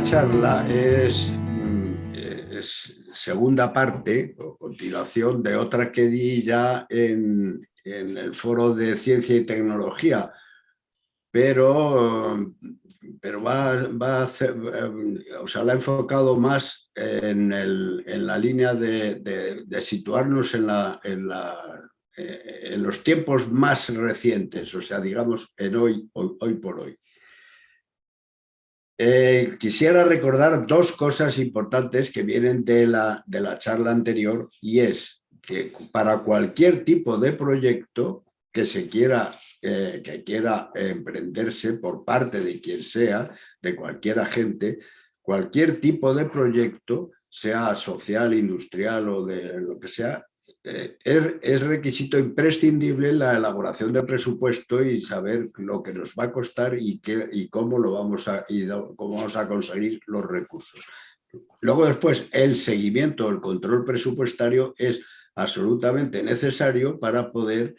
charla es segunda parte o continuación de otra que di ya en el foro de ciencia y tecnología, pero, pero va a hacer, o sea, la he enfocado más en la línea de situarnos en los tiempos más recientes, o sea, digamos, en hoy por hoy. Quisiera recordar dos cosas importantes que vienen de la charla anterior, y es que para cualquier tipo de proyecto que quiera emprenderse por parte de quien sea, de cualquier agente, cualquier tipo de proyecto, sea social, industrial o de lo que sea, es requisito imprescindible la elaboración de presupuesto y saber lo que nos va a costar y cómo cómo vamos a conseguir los recursos. Luego después el seguimiento, el control presupuestario es absolutamente necesario para poder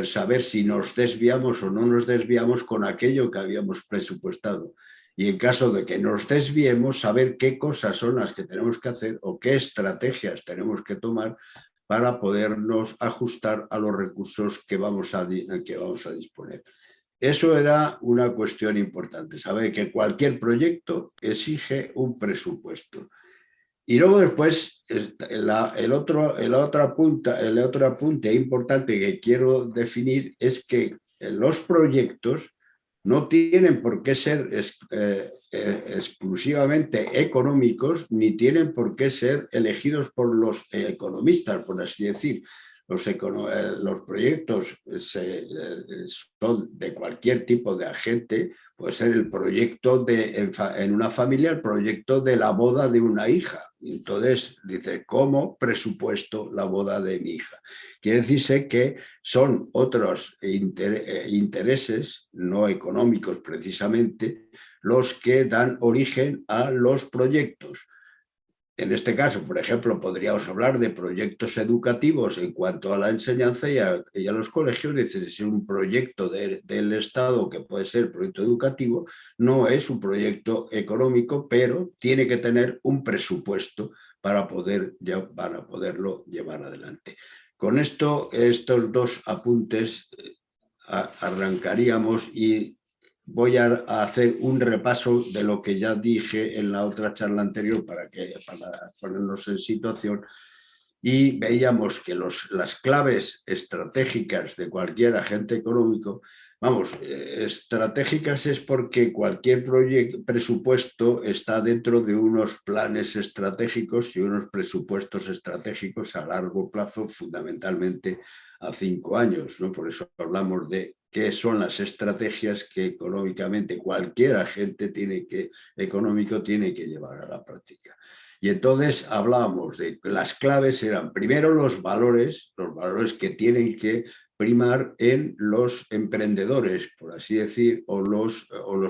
saber si nos desviamos o no nos desviamos con aquello que habíamos presupuestado. Y en caso de que nos desviemos, saber qué cosas son las que tenemos que hacer o qué estrategias tenemos que tomar para podernos ajustar a los recursos que vamos a disponer. Eso era una cuestión importante, saber que cualquier proyecto exige un presupuesto. Y luego después, el otro apunte importante que quiero definir es que los proyectos no tienen por qué ser exclusivamente económicos, ni tienen por qué ser elegidos por los economistas, por así decir. Los proyectos son de cualquier tipo de agente. Puede ser el proyecto en una familia, el proyecto de la boda de una hija. Entonces dice, ¿cómo presupuesto la boda de mi hija? Quiere decirse que son otros intereses no económicos precisamente los que dan origen a los proyectos. En este caso, por ejemplo, podríamos hablar de proyectos educativos en cuanto a la enseñanza y a los colegios. Es un proyecto del Estado que puede ser proyecto educativo, no es un proyecto económico, pero tiene que tener un presupuesto para poderlo llevar adelante. Con estos dos apuntes arrancaríamos y voy a hacer un repaso de lo que ya dije en la otra charla anterior para ponernos en situación. Y veíamos que las claves estratégicas de cualquier agente económico, estratégicas es porque cualquier presupuesto está dentro de unos planes estratégicos y unos presupuestos estratégicos a largo plazo, fundamentalmente a 5 años, ¿no? Por eso hablamos de qué son las estrategias que económicamente cualquier agente económico tiene que llevar a la práctica. Y entonces hablábamos de que las claves eran primero los valores que tienen que primar en los emprendedores, por así decir, o los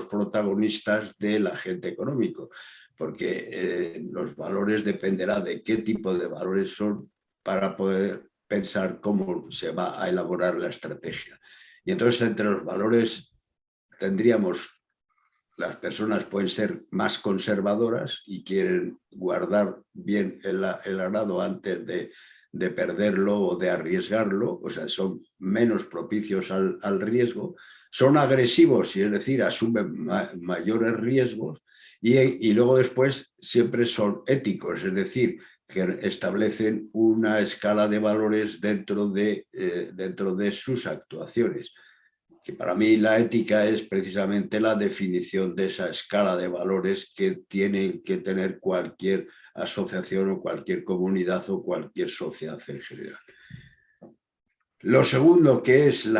protagonistas del agente económico, porque los valores dependerá de qué tipo de valores son para poder pensar cómo se va a elaborar la estrategia. Y entonces entre los valores tendríamos, las personas pueden ser más conservadoras y quieren guardar bien el arado antes de perderlo o de arriesgarlo, o sea, son menos propicios al riesgo, son agresivos, y es decir, asumen mayores riesgos, y luego después siempre son éticos, es decir, que establecen una escala de valores dentro de sus actuaciones. Que para mí la ética es precisamente la definición de esa escala de valores que tiene que tener cualquier asociación o cualquier comunidad o cualquier sociedad en general. Lo segundo, que es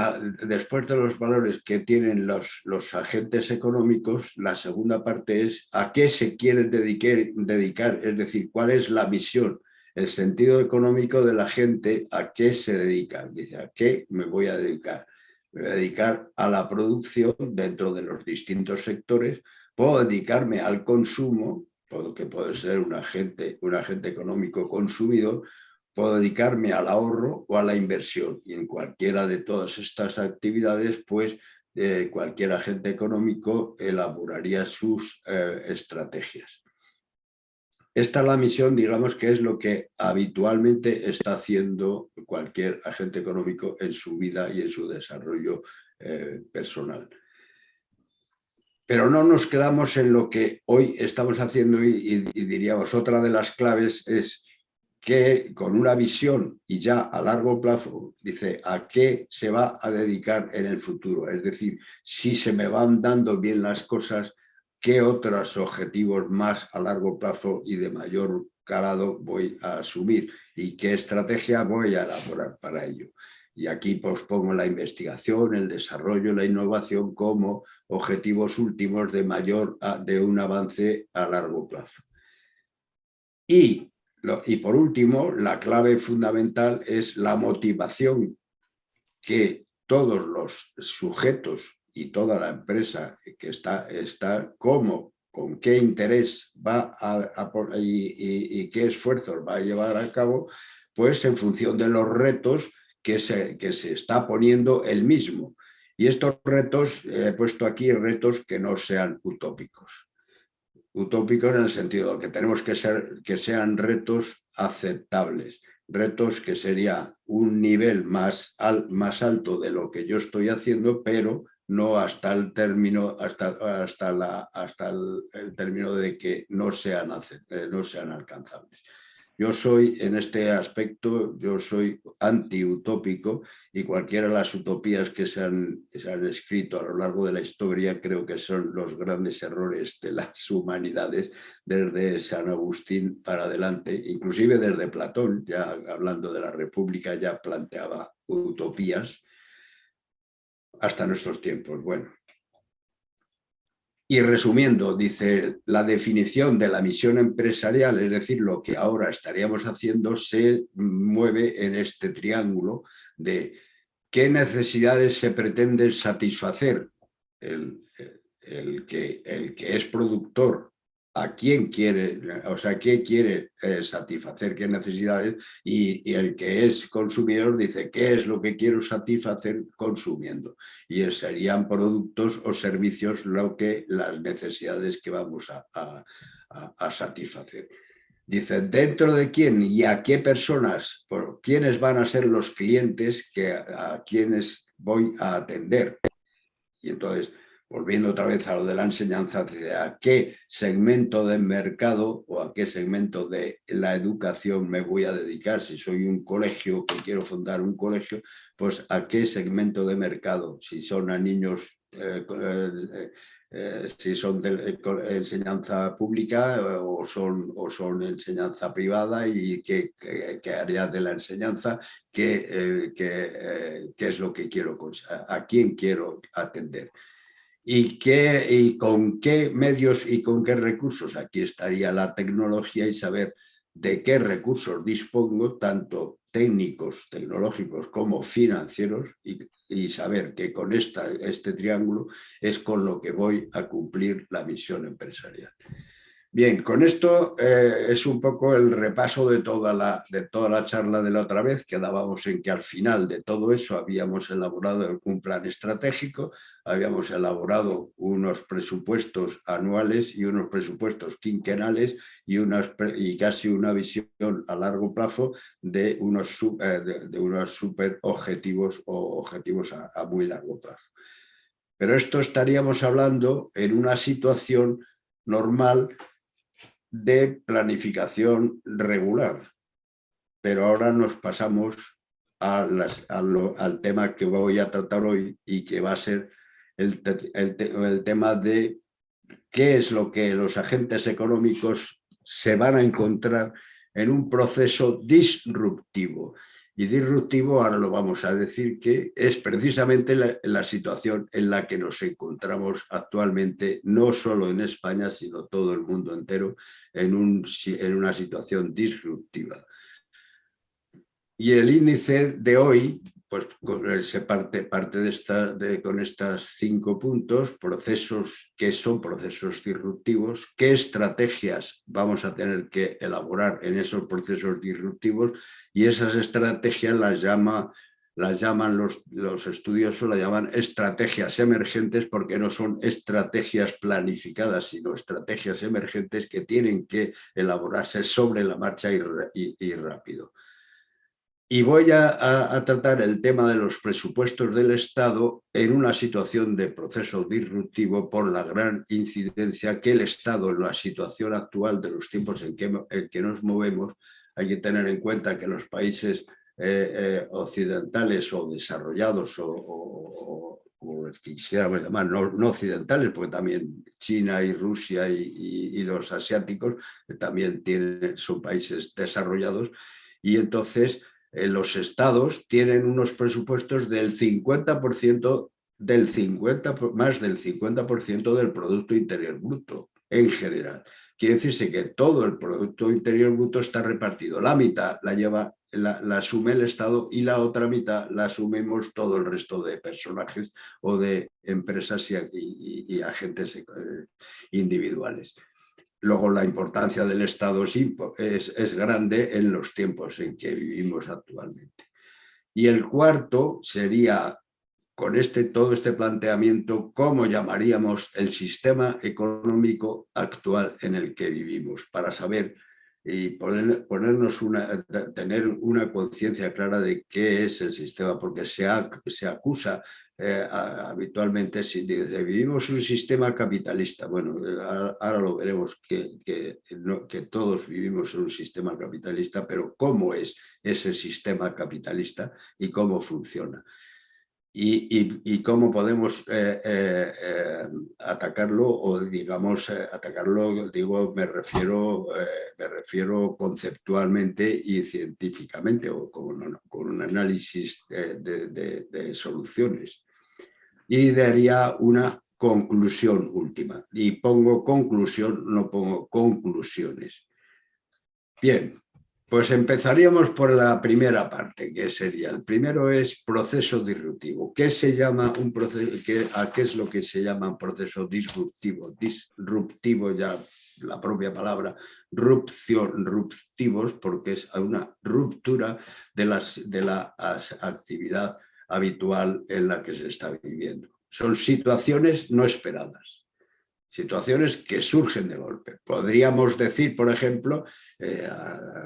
después de los valores que tienen los agentes económicos, la segunda parte es a qué se quieren dedicar, es decir, cuál es la misión, el sentido económico de la gente, a qué se dedica. Dice, ¿a qué me voy a dedicar? Me voy a dedicar a la producción dentro de los distintos sectores, puedo dedicarme al consumo, que puede ser un agente económico consumidor, puedo dedicarme al ahorro o a la inversión, y en cualquiera de todas estas actividades pues cualquier agente económico elaboraría sus estrategias. Esta es la misión, digamos, que es lo que habitualmente está haciendo cualquier agente económico en su vida y en su desarrollo personal. Pero no nos quedamos en lo que hoy estamos haciendo y diríamos, otra de las claves es que con una visión y ya a largo plazo, dice, ¿a qué se va a dedicar en el futuro? Es decir, si se me van dando bien las cosas, ¿qué otros objetivos más a largo plazo y de mayor calado voy a asumir? ¿Y qué estrategia voy a elaborar para ello? Y aquí pues pongo la investigación, el desarrollo, la innovación como objetivos últimos de un avance a largo plazo. Y por último, la clave fundamental es la motivación que todos los sujetos y toda la empresa que está con qué interés va y qué esfuerzos va a llevar a cabo, pues en función de los retos que se está poniendo él mismo. Y estos retos, he puesto aquí retos que no sean utópicos. Utópicos en el sentido de que tenemos que sean retos aceptables, retos que sería un nivel más alto de lo que yo estoy haciendo, pero no hasta el término, el término de que no sean alcanzables. Yo soy, en este aspecto, yo soy anti-utópico y cualquiera de las utopías que se han escrito a lo largo de la historia creo que son los grandes errores de las humanidades desde San Agustín para adelante, inclusive desde Platón, ya hablando de la República, ya planteaba utopías hasta nuestros tiempos. Bueno. Y resumiendo, dice, la definición de la misión empresarial, es decir, lo que ahora estaríamos haciendo, se mueve en este triángulo de qué necesidades se pretende satisfacer el que es productor, a quién quiere, o sea, qué quiere satisfacer, qué necesidades, y el que es consumidor dice qué es lo que quiero satisfacer consumiendo. Y serían productos o servicios las necesidades que vamos a satisfacer. Dice, ¿dentro de quién y a qué personas, quiénes van a ser los clientes a quienes voy a atender? Y entonces, volviendo otra vez a lo de la enseñanza, ¿a qué segmento de mercado o a qué segmento de la educación me voy a dedicar? Si soy un colegio, que quiero fundar un colegio, pues ¿a qué segmento de mercado? Si son a niños, si son de enseñanza pública o son enseñanza privada y qué área de la enseñanza, qué es lo que quiero, a quién quiero atender. ¿Y con qué medios y con qué recursos? Aquí estaría la tecnología y saber de qué recursos dispongo, tanto técnicos, tecnológicos como financieros, y saber que con este triángulo es con lo que voy a cumplir la misión empresarial. Bien, con esto es un poco el repaso de toda la charla de la otra vez. Quedábamos en que al final de todo eso habíamos elaborado un plan estratégico, habíamos elaborado unos presupuestos anuales y unos presupuestos quinquenales y casi una visión a largo plazo de unos super objetivos o objetivos a muy largo plazo. Pero esto estaríamos hablando en una situación normal de planificación regular. Pero ahora nos pasamos al tema que voy a tratar hoy y que va a ser el tema de qué es lo que los agentes económicos se van a encontrar en un proceso disruptivo. Y disruptivo, ahora lo vamos a decir, que es precisamente la situación en la que nos encontramos actualmente, no solo en España, sino todo el mundo entero, en una situación disruptiva. Y el índice de hoy, pues se parte con estos 5 puntos, procesos que son procesos disruptivos, qué estrategias vamos a tener que elaborar en esos procesos disruptivos, y esas estrategias las llama las llaman los estudiosos, las llaman estrategias emergentes porque no son estrategias planificadas, sino estrategias emergentes que tienen que elaborarse sobre la marcha y rápido. Y voy a tratar el tema de los presupuestos del Estado en una situación de proceso disruptivo por la gran incidencia que el Estado, en la situación actual de los tiempos en que nos movemos, hay que tener en cuenta que los países occidentales o desarrollados o quisiéramos llamar, no occidentales, porque también China y Rusia y los asiáticos también son países desarrollados, y entonces los estados tienen unos presupuestos del 50%, más del 50% del Producto Interior Bruto en general. Quiere decirse que todo el Producto Interior Bruto está repartido. La mitad la asume el Estado y la otra mitad la asumimos todo el resto de personajes o de empresas y agentes individuales. Luego, la importancia del Estado es grande en los tiempos en que vivimos actualmente. Y el cuarto sería, con todo este planteamiento, cómo llamaríamos el sistema económico actual en el que vivimos, para saber y tener una conciencia clara de qué es el sistema, porque se acusa habitualmente, si vivimos un sistema capitalista. Bueno, ahora lo veremos que todos vivimos en un sistema capitalista, pero ¿cómo es ese sistema capitalista y cómo funciona? Y cómo podemos atacarlo, o digamos, atacarlo, me refiero conceptualmente y científicamente, o con un análisis de soluciones. Y daría una conclusión última. Y pongo conclusión, no pongo conclusiones. Bien. Pues empezaríamos por la primera parte, que sería, el primero es proceso disruptivo. ¿Qué se llama un proceso? ¿Qué es lo que se llama un proceso disruptivo? Disruptivo, ya la propia palabra, ruptivos, porque es una ruptura de la actividad habitual en la que se está viviendo. Son situaciones no esperadas, situaciones que surgen de golpe. Podríamos decir, por ejemplo,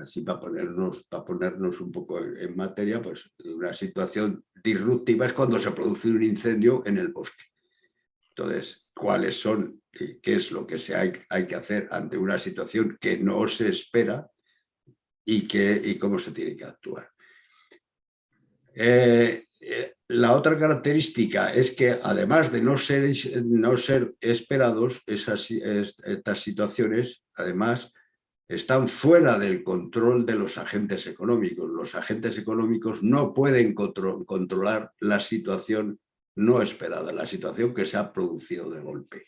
así para ponernos un poco en materia, pues una situación disruptiva es cuando se produce un incendio en el bosque. Entonces, ¿cuáles son, qué es lo que hay que hacer ante una situación que no se espera y cómo se tiene que actuar? La otra característica es que, además de no ser esperados, estas situaciones, además, están fuera del control de los agentes económicos. Los agentes económicos no pueden controlar la situación no esperada, la situación que se ha producido de golpe,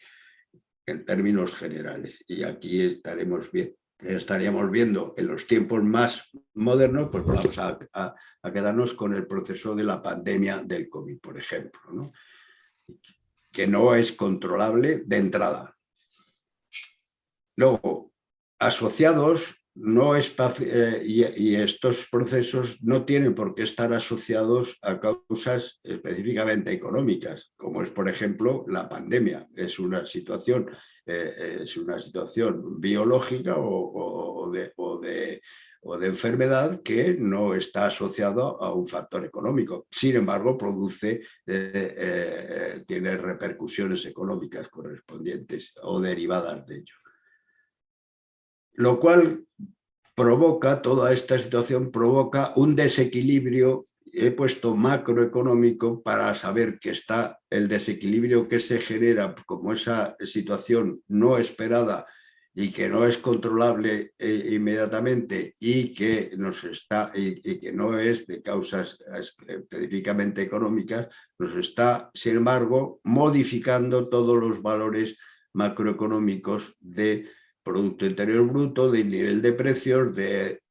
en términos generales. Y aquí estaríamos viendo en los tiempos más modernos, pues vamos a quedarnos con el proceso de la pandemia del COVID, por ejemplo, ¿no? Que no es controlable de entrada. Luego, asociados, y estos procesos no tienen por qué estar asociados a causas específicamente económicas, como es, por ejemplo, la pandemia. Es una situación biológica o de enfermedad que no está asociado a un factor económico. Sin embargo, tiene repercusiones económicas correspondientes o derivadas de ello. Lo cual toda esta situación provoca un desequilibrio. He puesto macroeconómico para saber que está el desequilibrio que se genera como esa situación no esperada y que no es controlable inmediatamente y que no es de causas específicamente económicas, nos está, sin embargo, modificando todos los valores macroeconómicos de Producto Interior Bruto, de nivel de precios, de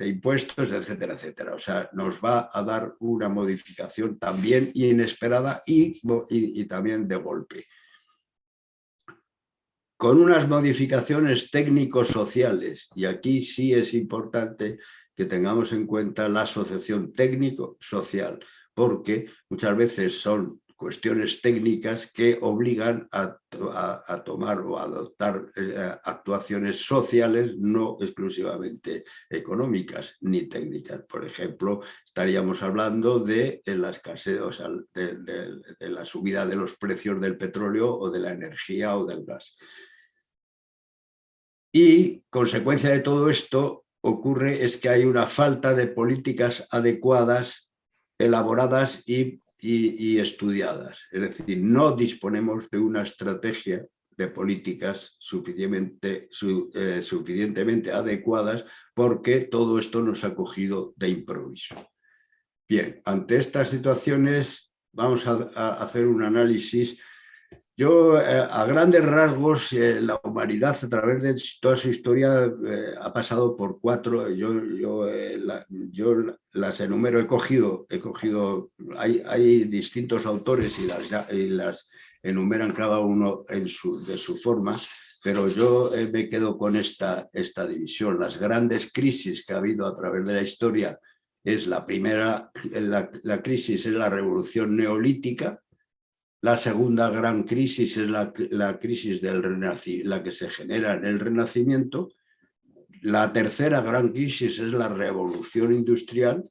impuestos, etcétera, etcétera. O sea, nos va a dar una modificación también inesperada y también de golpe. Con unas modificaciones técnico-sociales, y aquí sí es importante que tengamos en cuenta la asociación técnico-social, porque muchas veces son cuestiones técnicas que obligan a tomar o a adoptar actuaciones sociales, no exclusivamente económicas ni técnicas. Por ejemplo, estaríamos hablando de la escasez, o sea, de la subida de los precios del petróleo o de la energía o del gas. Y consecuencia de todo esto ocurre es que hay una falta de políticas adecuadas, elaboradas y estudiadas. Es decir, no disponemos de una estrategia de políticas suficientemente adecuadas, porque todo esto nos ha cogido de improviso. Bien, ante estas situaciones vamos a hacer un análisis. Yo, a grandes rasgos, la humanidad a través de toda su historia ha pasado por cuatro. Yo las enumero, he cogido hay distintos autores y las enumeran cada uno de su forma, pero yo me quedo con esta división. Las grandes crisis que ha habido a través de la historia es la primera, la crisis es la revolución neolítica. La segunda gran crisis es la crisis la que se genera en el Renacimiento. La tercera gran crisis es la revolución industrial.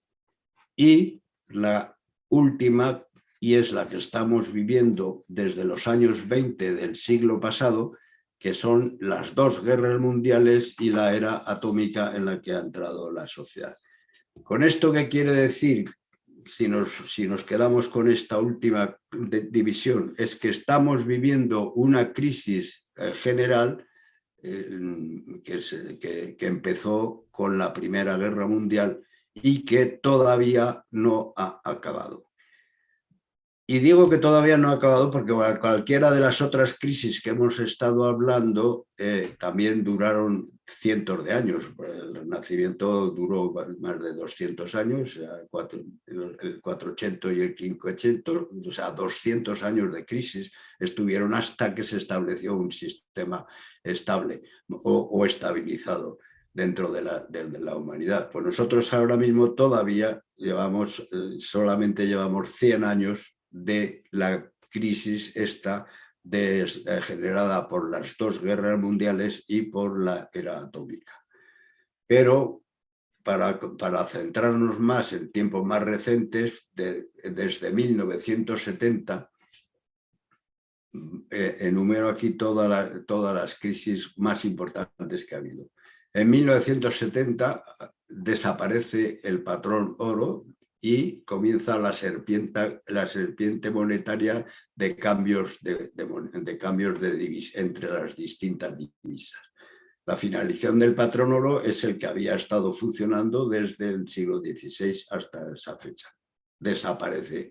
Y la última, y es la que estamos viviendo desde los años 20 del siglo pasado, que son las dos guerras mundiales y la era atómica en la que ha entrado la sociedad. ¿Con esto qué quiere decir? Si nos quedamos con esta última división, es que estamos viviendo una crisis general que empezó con la Primera Guerra Mundial y que todavía no ha acabado. Y digo que todavía no ha acabado porque cualquiera de las otras crisis que hemos estado hablando también duraron cientos de años. El Renacimiento duró más de 200 años, el 480 y el 580, o sea, 200 años de crisis estuvieron hasta que se estableció un sistema estable o estabilizado dentro de la humanidad. Pues nosotros ahora mismo todavía solamente llevamos 100 años de la crisis esta generada por las dos guerras mundiales y por la era atómica. Pero para centrarnos más en tiempos más recientes, desde 1970, enumero aquí todas las crisis más importantes que ha habido. En 1970 desaparece el patrón oro y comienza la serpiente monetaria de cambios entre las distintas divisas. La finalización del patrón oro es el que había estado funcionando desde el siglo XVI hasta esa fecha. Desaparece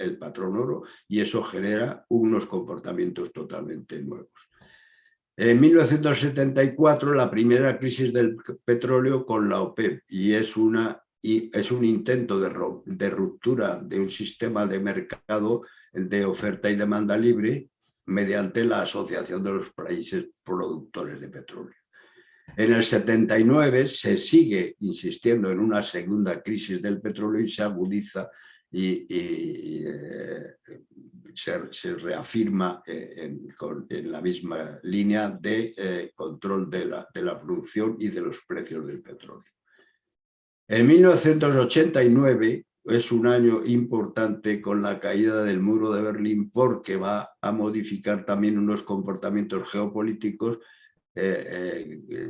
el patrón oro y eso genera unos comportamientos totalmente nuevos. En 1974, la primera crisis del petróleo con la OPEP, y es un intento de ruptura de un sistema de mercado de oferta y demanda libre mediante la Asociación de los Países Productores de Petróleo. En el 79 se sigue insistiendo en una segunda crisis del petróleo y se agudiza y se reafirma en la misma línea de control de la producción y de los precios del petróleo. En 1989 es un año importante con la caída del muro de Berlín, porque va a modificar también unos comportamientos geopolíticos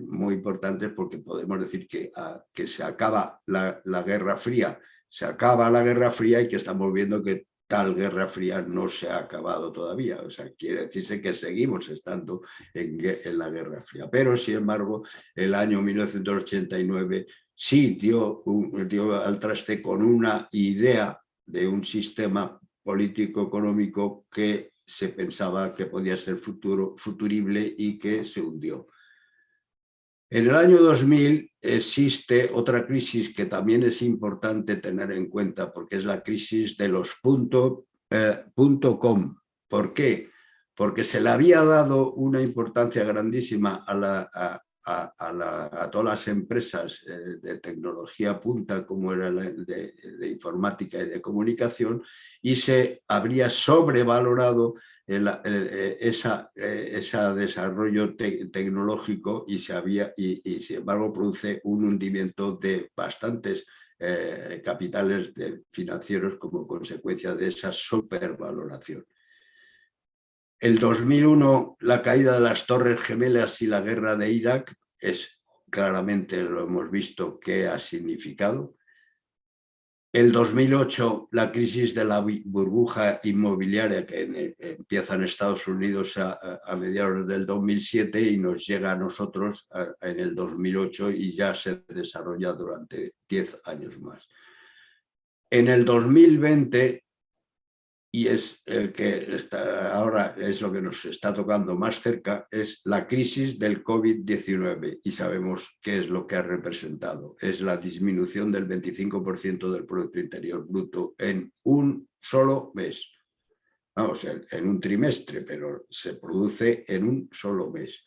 muy importantes, porque podemos decir que se acaba la Guerra Fría, y que estamos viendo que tal Guerra Fría no se ha acabado todavía. O sea, quiere decirse que seguimos estando en la Guerra Fría. Pero, sin embargo, el año 1989 sí dio al traste con una idea de un sistema político-económico que se pensaba que podía ser futurible y que se hundió. En el año 2000 existe otra crisis que también es importante tener en cuenta, porque es la crisis de los .com. ¿Por qué? Porque se le había dado una importancia grandísima a todas las empresas de tecnología punta, como era de informática y de comunicación, y se habría sobrevalorado ese desarrollo tecnológico y sin embargo produce un hundimiento de bastantes capitales financieros como consecuencia de esa supervaloración. El 2001, la caída de las Torres Gemelas y la guerra de Irak es claramente, lo hemos visto, qué ha significado. El 2008, la crisis de la burbuja inmobiliaria que empieza en Estados Unidos a mediados del 2007 y nos llega a nosotros en el 2008 y ya se desarrolla durante 10 años más. En el 2020, y es el que ahora es lo que nos está tocando más cerca, es la crisis del COVID-19 y sabemos qué es lo que ha representado. Es la disminución del 25% del Producto Interior Bruto en un solo mes. Vamos, en un trimestre, pero se produce en un solo mes.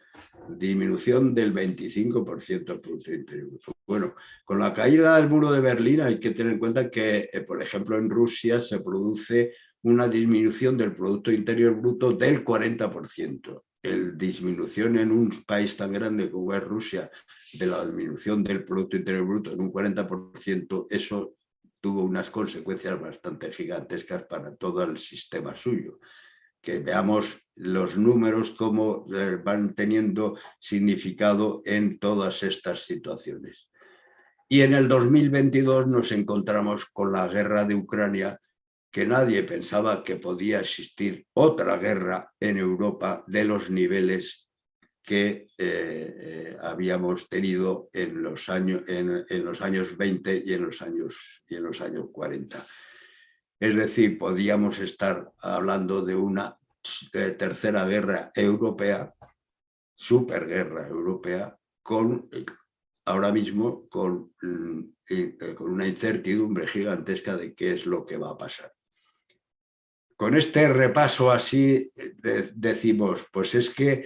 Disminución del 25% del Producto Interior Bruto. Bueno, con la caída del muro de Berlín hay que tener en cuenta que, por ejemplo, en Rusia se produce una disminución del Producto Interior Bruto del 40%. La disminución en un país tan grande como es Rusia de la disminución del Producto Interior Bruto en un 40%, eso tuvo unas consecuencias bastante gigantescas para todo el sistema suyo. Que veamos los números cómo van teniendo significado en todas estas situaciones. Y en el 2022 nos encontramos con la guerra de Ucrania, que nadie pensaba que podía existir otra guerra en Europa de los niveles que habíamos tenido en los años 20 y en los años 40. Es decir, podíamos estar hablando de una tercera guerra europea, superguerra europea, ahora mismo con una incertidumbre gigantesca de qué es lo que va a pasar. Con este repaso así decimos, pues es que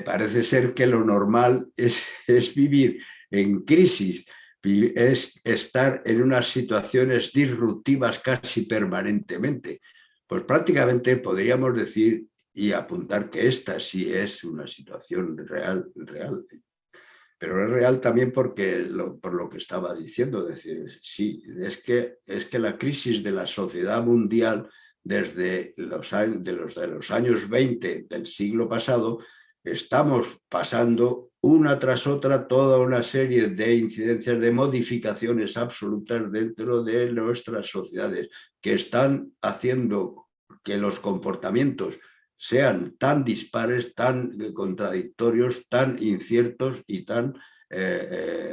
parece ser que lo normal es vivir en crisis, es estar en unas situaciones disruptivas casi permanentemente. Pues prácticamente podríamos decir y apuntar que esta sí es una situación real. Pero es real también por lo que estaba diciendo. Decir, sí, es que la crisis de la sociedad mundial desde los años 20 del siglo pasado, estamos pasando una tras otra toda una serie de incidencias, de modificaciones absolutas dentro de nuestras sociedades que están haciendo que los comportamientos sean tan dispares, tan contradictorios, tan inciertos y tan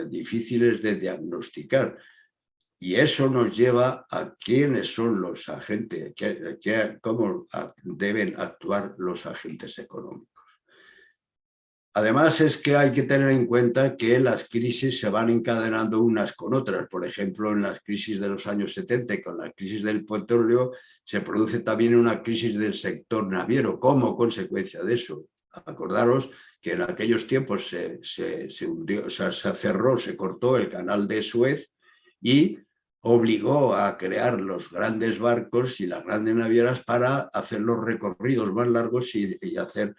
difíciles de diagnosticar. Y eso nos lleva a quiénes son los agentes, cómo deben actuar los agentes económicos. Además es que hay que tener en cuenta que las crisis se van encadenando unas con otras. Por ejemplo, en las crisis de los años 70, con la crisis del petróleo, se produce también una crisis del sector naviero como consecuencia de eso. Acordaros que en aquellos tiempos se hundió, o sea, se cerró, se cortó el canal de Suez y obligó a crear los grandes barcos y las grandes navieras para hacer los recorridos más largos y hacer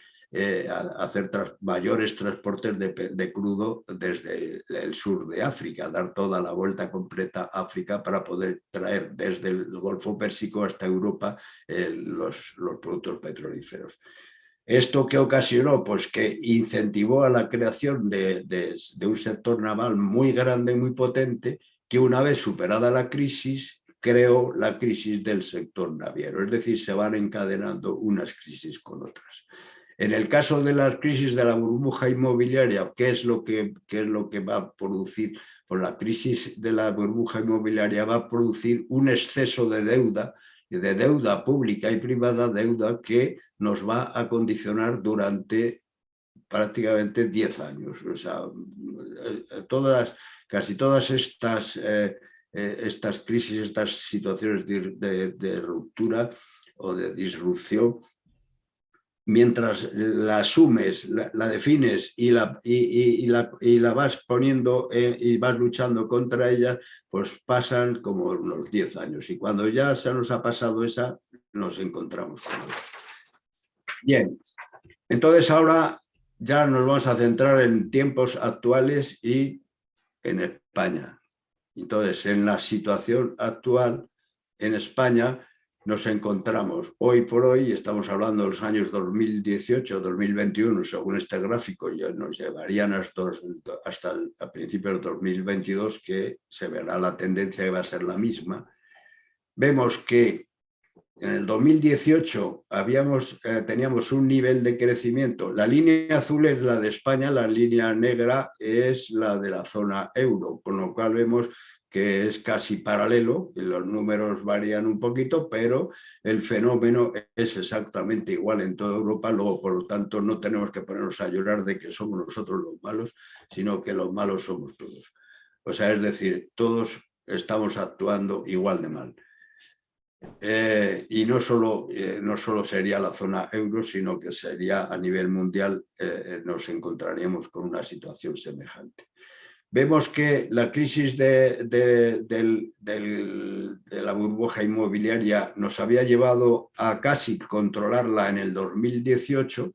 mayores transportes de crudo desde el sur de África, dar toda la vuelta completa a África para poder traer desde el Golfo Pérsico hasta Europa los productos petrolíferos. ¿Esto qué ocasionó? Pues que incentivó a la creación de un sector naval muy grande, muy potente, que una vez superada la crisis, creó la crisis del sector naviero. Es decir, se van encadenando unas crisis con otras. En el caso de las crisis de la burbuja inmobiliaria, ¿qué es lo que va a producir? Pues la crisis de la burbuja inmobiliaria va a producir un exceso de deuda pública y privada, deuda que nos va a condicionar durante prácticamente 10 años. O sea, casi todas estas crisis, estas situaciones de ruptura o de disrupción mientras la asumes, la defines y la vas poniendo y vas luchando contra ella, pues pasan como unos 10 años. Y cuando ya se nos ha pasado esa, nos encontramos con ella. Bien, entonces ahora ya nos vamos a centrar en tiempos actuales y en España. Entonces, en la situación actual en España nos encontramos hoy por hoy, estamos hablando de los años 2018-2021, según este gráfico, ya nos llevarían hasta a principios de 2022, que se verá la tendencia que va a ser la misma. Vemos que en el 2018 teníamos un nivel de crecimiento. La línea azul es la de España, la línea negra es la de la zona euro, con lo cual vemos que es casi paralelo, y los números varían un poquito, pero el fenómeno es exactamente igual en toda Europa. Luego, por lo tanto, no tenemos que ponernos a llorar de que somos nosotros los malos, sino que los malos somos todos. O sea, es decir, todos estamos actuando igual de mal. Y no solo sería la zona euro, sino que sería a nivel mundial, nos encontraríamos con una situación semejante. Vemos que la crisis de la burbuja inmobiliaria nos había llevado a casi controlarla en el 2018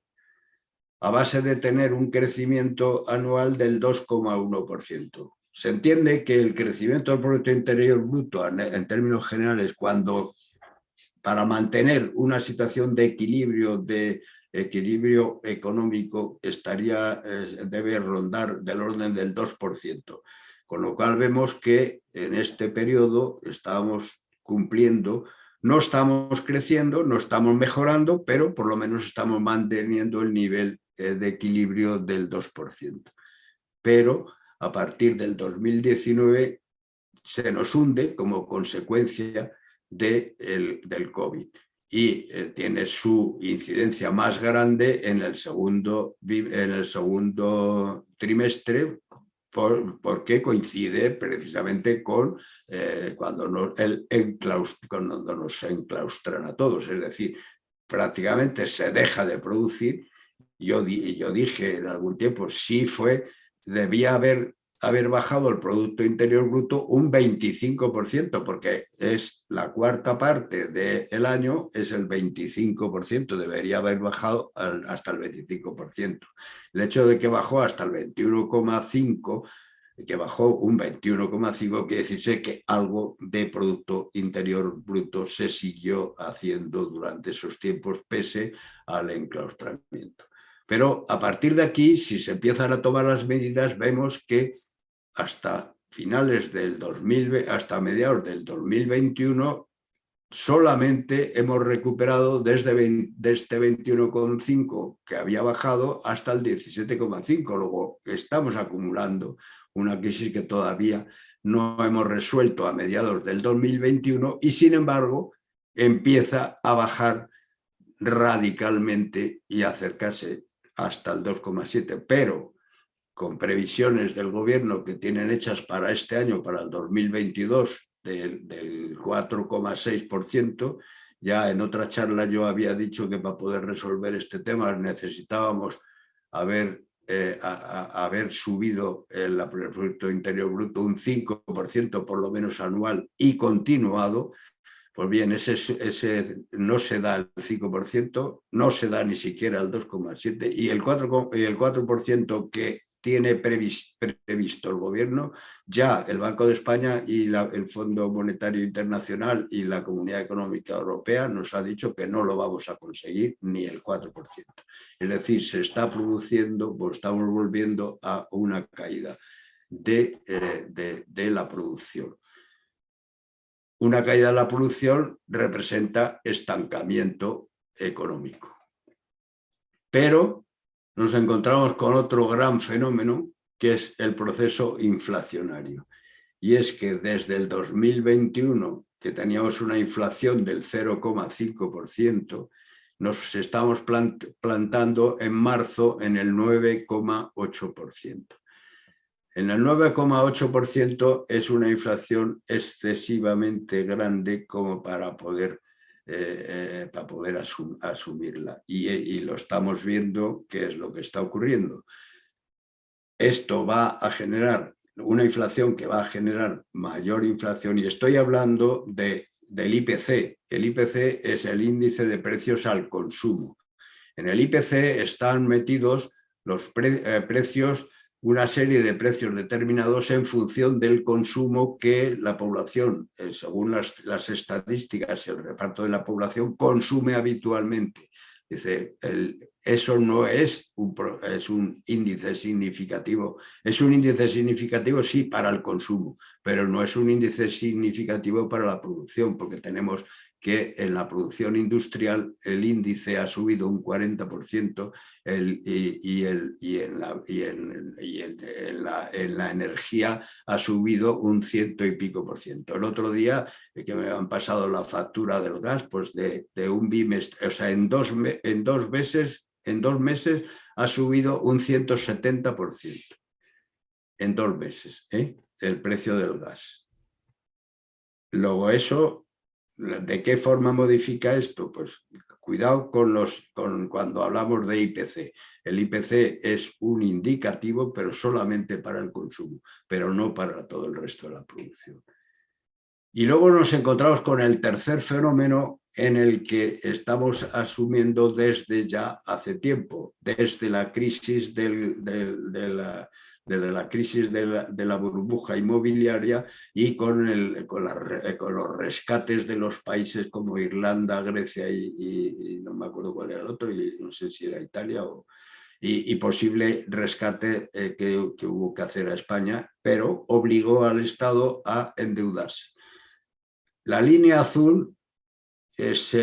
a base de tener un crecimiento anual del 2,1%. Se entiende que el crecimiento del Producto Interior Bruto en términos generales, para mantener una situación de equilibrio económico, debe rondar del orden del 2%. Con lo cual vemos que en este periodo estamos cumpliendo, no estamos creciendo, no estamos mejorando, pero por lo menos estamos manteniendo el nivel de equilibrio del 2%. Pero a partir del 2019 se nos hunde como consecuencia del COVID y tiene su incidencia más grande en el segundo trimestre, porque coincide precisamente con cuando nos enclaustran a todos, es decir, prácticamente se deja de producir. Yo dije en algún tiempo, debía haber bajado el Producto Interior Bruto un 25%, porque es la cuarta parte del año, es el 25%, debería haber bajado hasta el 25%. El hecho de que bajó hasta el 21,5%, que bajó un 21,5%, quiere decirse que algo de Producto Interior Bruto se siguió haciendo durante esos tiempos, pese al enclaustramiento. Pero a partir de aquí, si se empiezan a tomar las medidas, vemos que hasta mediados del 2021, solamente hemos recuperado desde este 21,5 que había bajado hasta el 17,5. Luego estamos acumulando una crisis que todavía no hemos resuelto a mediados del 2021 y, sin embargo, empieza a bajar radicalmente y a acercarse hasta el 2,7, pero con previsiones del gobierno que tienen hechas para este año, para el 2022, del 4,6%. Ya en otra charla yo había dicho que para poder resolver este tema necesitábamos haber subido el Producto Interior Bruto un 5% por lo menos anual y continuado. Pues bien, ese no se da el 5%, no se da ni siquiera el 2,7%, y el 4% que tiene previsto el gobierno, ya el Banco de España y el Fondo Monetario Internacional y la Comunidad Económica Europea nos ha dicho que no lo vamos a conseguir ni el 4%. Es decir, se está produciendo, pues estamos volviendo a una caída de la producción. Una caída de la producción representa estancamiento económico. Pero nos encontramos con otro gran fenómeno, que es el proceso inflacionario. Y es que desde el 2021, que teníamos una inflación del 0,5%, nos estamos plantando en marzo en el 9,8%. En el 9,8% es una inflación excesivamente grande como para poder para poder asumirla. Y lo estamos viendo, qué es lo que está ocurriendo. Esto va a generar una inflación que va a generar mayor inflación, y estoy hablando del IPC. El IPC es el índice de precios al consumo. En el IPC están metidos los precios, una serie de precios determinados en función del consumo que la población, según las estadísticas y el reparto de la población, consume habitualmente. Dice, eso no es un índice significativo. Es un índice significativo, sí, para el consumo, pero no es un índice significativo para la producción, porque tenemos que en la producción industrial el índice ha subido un 40% y en la energía ha subido un 100 y pico por ciento. El otro día que me han pasado la factura del gas, pues de un bimestre, o sea, en dos meses ha subido un 170%. En 2 meses, el precio del gas. Luego eso, ¿de qué forma modifica esto? Pues cuidado cuando hablamos de IPC. El IPC es un indicativo, pero solamente para el consumo, pero no para todo el resto de la producción. Y luego nos encontramos con el tercer fenómeno en el que estamos asumiendo desde ya hace tiempo, desde la crisis de la burbuja inmobiliaria y con los rescates de los países como Irlanda, Grecia y no me acuerdo cuál era el otro, y no sé si era Italia y posible rescate que hubo que hacer a España, pero obligó al Estado a endeudarse. La línea azul es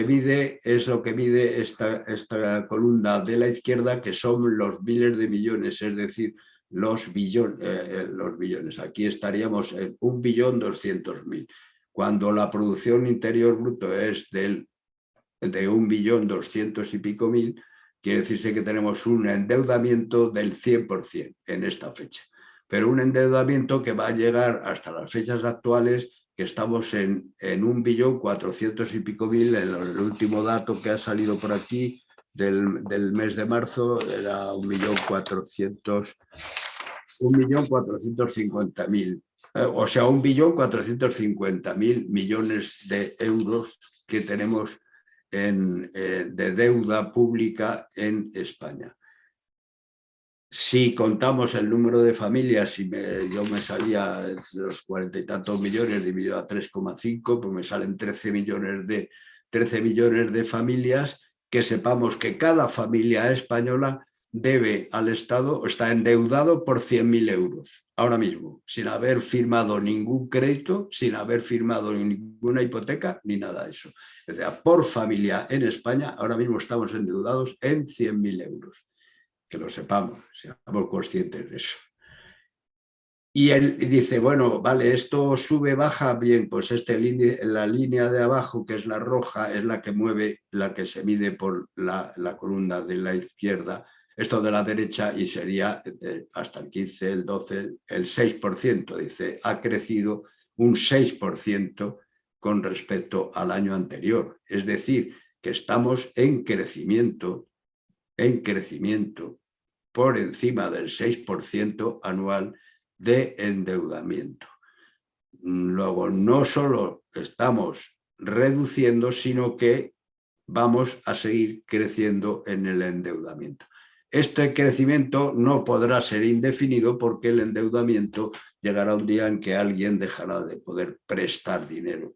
lo que mide esta columna de la izquierda, que son los miles de millones, es decir, los billones. Aquí estaríamos en 1.200.000.000. Cuando la producción interior bruto es de 1.200.000 y pico mil, quiere decirse que tenemos un endeudamiento del 100% en esta fecha. Pero un endeudamiento que va a llegar hasta las fechas actuales, que estamos en 1.400.000 y pico mil. El último dato que ha salido por aquí del mes de marzo era 1.450.000. O sea, 1.450.000 millones de euros que tenemos de deuda pública en España. Si contamos el número de familias, yo me salía los 40 y tantos millones dividido a 3,5, pues me salen 13 millones de familias, que sepamos que cada familia española debe al Estado, está endeudado por 100.000 euros, ahora mismo, sin haber firmado ningún crédito, sin haber firmado ninguna hipoteca, ni nada de eso. O sea, por familia en España, ahora mismo estamos endeudados en 100.000 euros. Que lo sepamos, seamos conscientes de eso. Y él dice, bueno, vale, esto sube, baja, bien, pues la línea de abajo, que es la roja, es la que mueve, la que se mide por la columna de la izquierda, esto de la derecha, y sería hasta el 15, el 12, el 6%, dice, ha crecido un 6% con respecto al año anterior. Es decir, que estamos en crecimiento por encima del 6% anual de endeudamiento. Luego, no solo estamos reduciendo, sino que vamos a seguir creciendo en el endeudamiento. Este crecimiento no podrá ser indefinido, porque el endeudamiento llegará un día en que alguien dejará de poder prestar dinero,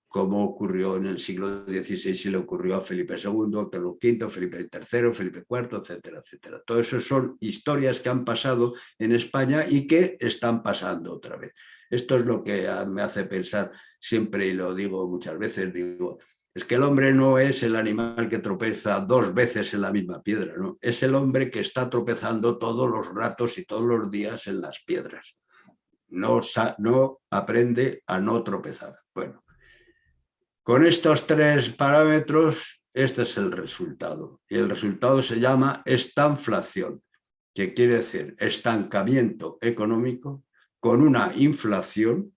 como ocurrió en el siglo XVI y le ocurrió a Felipe II, Carlos V, Felipe III, Felipe IV, etcétera, etcétera. Todo eso son historias que han pasado en España y que están pasando otra vez. Esto es lo que me hace pensar siempre, y lo digo muchas veces, digo, es que el hombre no es el animal que tropeza 2 veces en la misma piedra, ¿no? Es el hombre que está tropezando todos los ratos y todos los días en las piedras. No aprende a no tropezar. Bueno, con estos 3 parámetros, este es el resultado. Y el resultado se llama estanflación, que quiere decir estancamiento económico con una inflación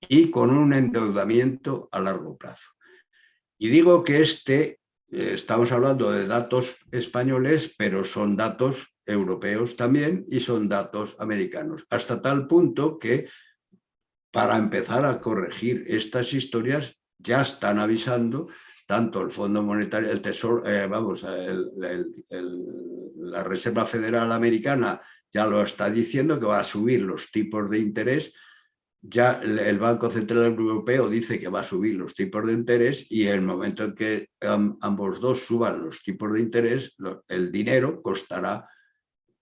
y con un endeudamiento a largo plazo. Y digo que estamos hablando de datos españoles, pero son datos europeos también y son datos americanos, hasta tal punto que para empezar a corregir estas historias ya están avisando tanto el Fondo Monetario, el Tesoro, la Reserva Federal Americana ya lo está diciendo que va a subir los tipos de interés. Ya el Banco Central Europeo dice que va a subir los tipos de interés y en el momento en que ambos dos suban los tipos de interés, el dinero costará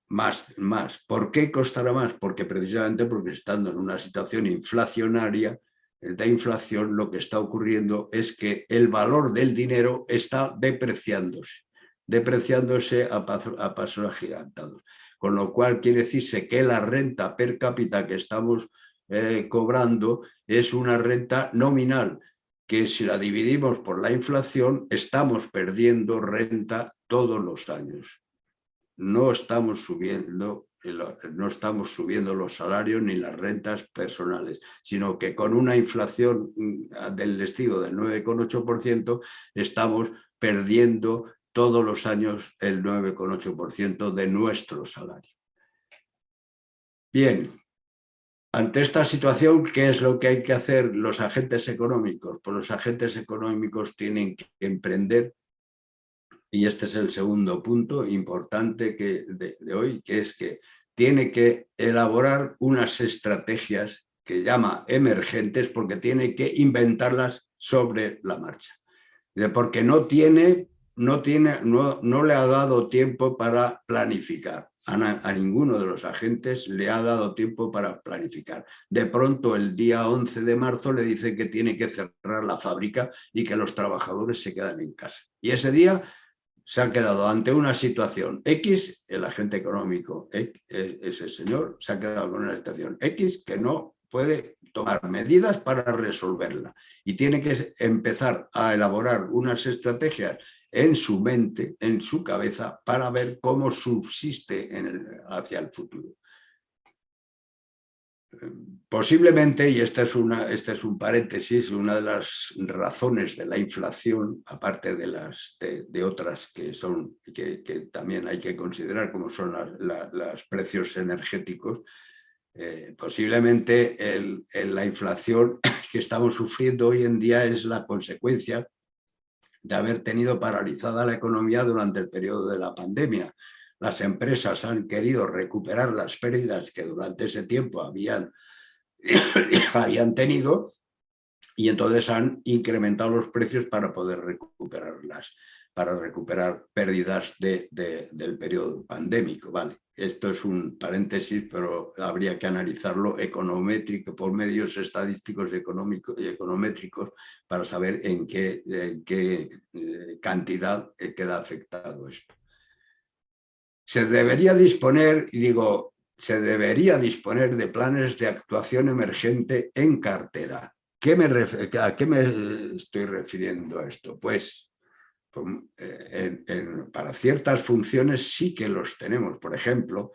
más. ¿Por qué costará más? Porque precisamente porque estando en una situación inflacionaria, de inflación, lo que está ocurriendo es que el valor del dinero está depreciándose a pasos agigantados. Con lo cual quiere decirse que la renta per cápita que estamos cobrando es una renta nominal, que si la dividimos por la inflación estamos perdiendo renta todos los años. No estamos subiendo los salarios ni las rentas personales, sino que con una inflación del estilo del 9,8% estamos perdiendo todos los años el 9,8% de nuestro salario. Bien, ante esta situación, ¿qué es lo que hay que hacer los agentes económicos? Pues los agentes económicos tienen que emprender, y este es el segundo punto importante de hoy, que es que tiene que elaborar unas estrategias que llama emergentes, porque tiene que inventarlas sobre la marcha. Porque no le ha dado tiempo para planificar. A ninguno de los agentes le ha dado tiempo para planificar. De pronto, el día 11 de marzo le dice que tiene que cerrar la fábrica y que los trabajadores se quedan en casa. Y ese día se ha quedado ante una situación X, el agente económico, ese señor, se ha quedado con una situación X que no puede tomar medidas para resolverla y tiene que empezar a elaborar unas estrategias en su mente, en su cabeza, para ver cómo subsiste hacia el futuro. Posiblemente, y este es un paréntesis, una de las razones de la inflación, aparte de otras que también hay que considerar, como son los precios energéticos, posiblemente la inflación que estamos sufriendo hoy en día es la consecuencia de haber tenido paralizada la economía durante el periodo de la pandemia. Las empresas han querido recuperar las pérdidas que durante ese tiempo habían tenido, y entonces han incrementado los precios para poder recuperarlas, para recuperar pérdidas del periodo pandémico. Vale, esto es un paréntesis, pero habría que analizarlo econométrico, por medios estadísticos y econométricos, para saber en qué cantidad queda afectado esto. Se debería disponer, se debería disponer de planes de actuación emergente en cartera. ¿A qué me estoy refiriendo a esto? Pues para ciertas funciones sí que los tenemos. Por ejemplo,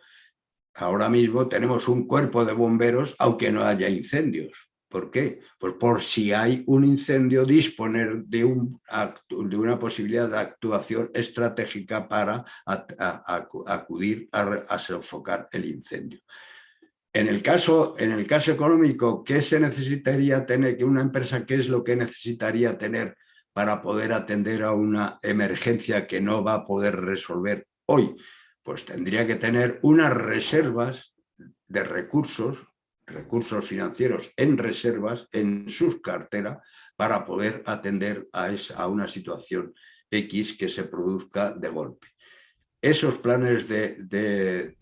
ahora mismo tenemos un cuerpo de bomberos aunque no haya incendios. ¿Por qué? Pues por si hay un incendio, disponer de una posibilidad de actuación estratégica para acudir a sofocar el incendio. En el caso económico, ¿qué se necesitaría tener? ¿Una empresa qué es lo que necesitaría tener para poder atender a una emergencia que no va a poder resolver hoy? Pues tendría que tener unas reservas de recursos financieros en reservas en sus carteras para poder atender a una situación X que se produzca de golpe. Esos planes de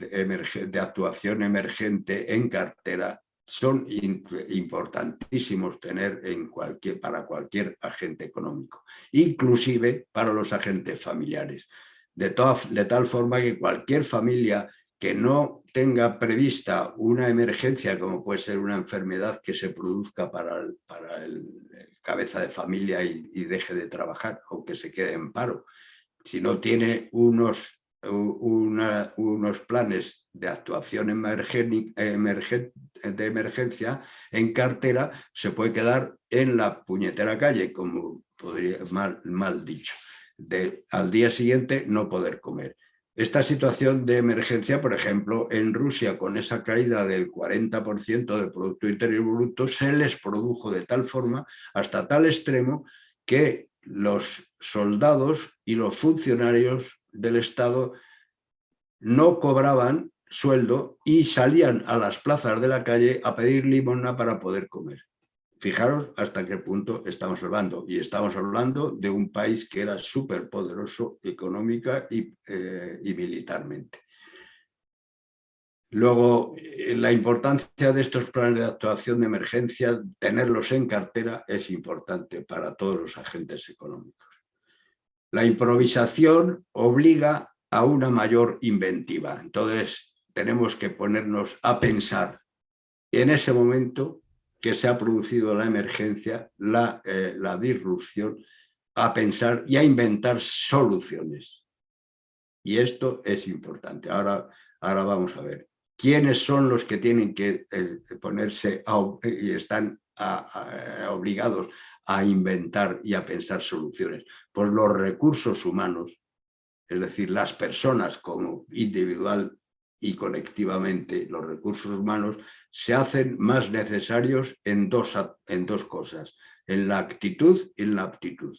actuación emergente en cartera son importantísimos tener para cualquier agente económico, inclusive para los agentes familiares. De tal forma que cualquier familia que no tenga prevista una emergencia, como puede ser una enfermedad que se produzca para el cabeza de familia y deje de trabajar o que se quede en paro, si no tiene unos planes de actuación de emergencia en cartera se puede quedar en la puñetera calle, como podría, mal dicho, al día siguiente no poder comer. Esta situación de emergencia, por ejemplo, en Rusia, con esa caída del 40% del Producto Interior Bruto, se les produjo de tal forma, hasta tal extremo, que los soldados y los funcionarios del Estado no cobraban sueldo y salían a las plazas de la calle a pedir limosna para poder comer. Fijaros hasta qué punto estamos hablando. Y estamos hablando de un país que era súper poderoso económica y militarmente. Luego, la importancia de estos planes de actuación de emergencia, tenerlos en cartera, es importante para todos los agentes económicos. La improvisación obliga a una mayor inventiva. Entonces, tenemos que ponernos a pensar en ese momento que se ha producido la emergencia, la disrupción, a pensar y a inventar soluciones. Y esto es importante. Ahora vamos a ver. ¿Quiénes son los que tienen que ponerse y están obligados a inventar y a pensar soluciones? Pues los recursos humanos, es decir, las personas como individual y colectivamente, los recursos humanos, se hacen más necesarios en dos cosas, en la actitud y en la aptitud.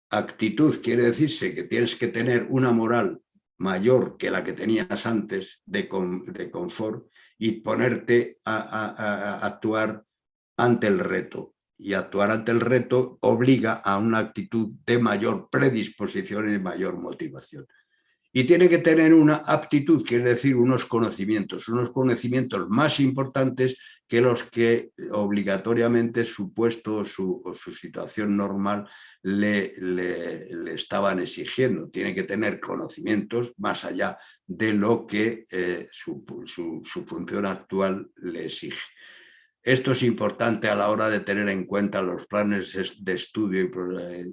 Actitud quiere decirse que tienes que tener una moral mayor que la que tenías antes de confort y ponerte a actuar ante el reto. Y actuar ante el reto obliga a una actitud de mayor predisposición y de mayor motivación. Y tiene que tener una aptitud, quiere decir unos conocimientos más importantes que los que obligatoriamente su puesto o su situación normal le estaban exigiendo. Tiene que tener conocimientos más allá de lo que su función actual le exige. Esto es importante a la hora de tener en cuenta los planes de estudio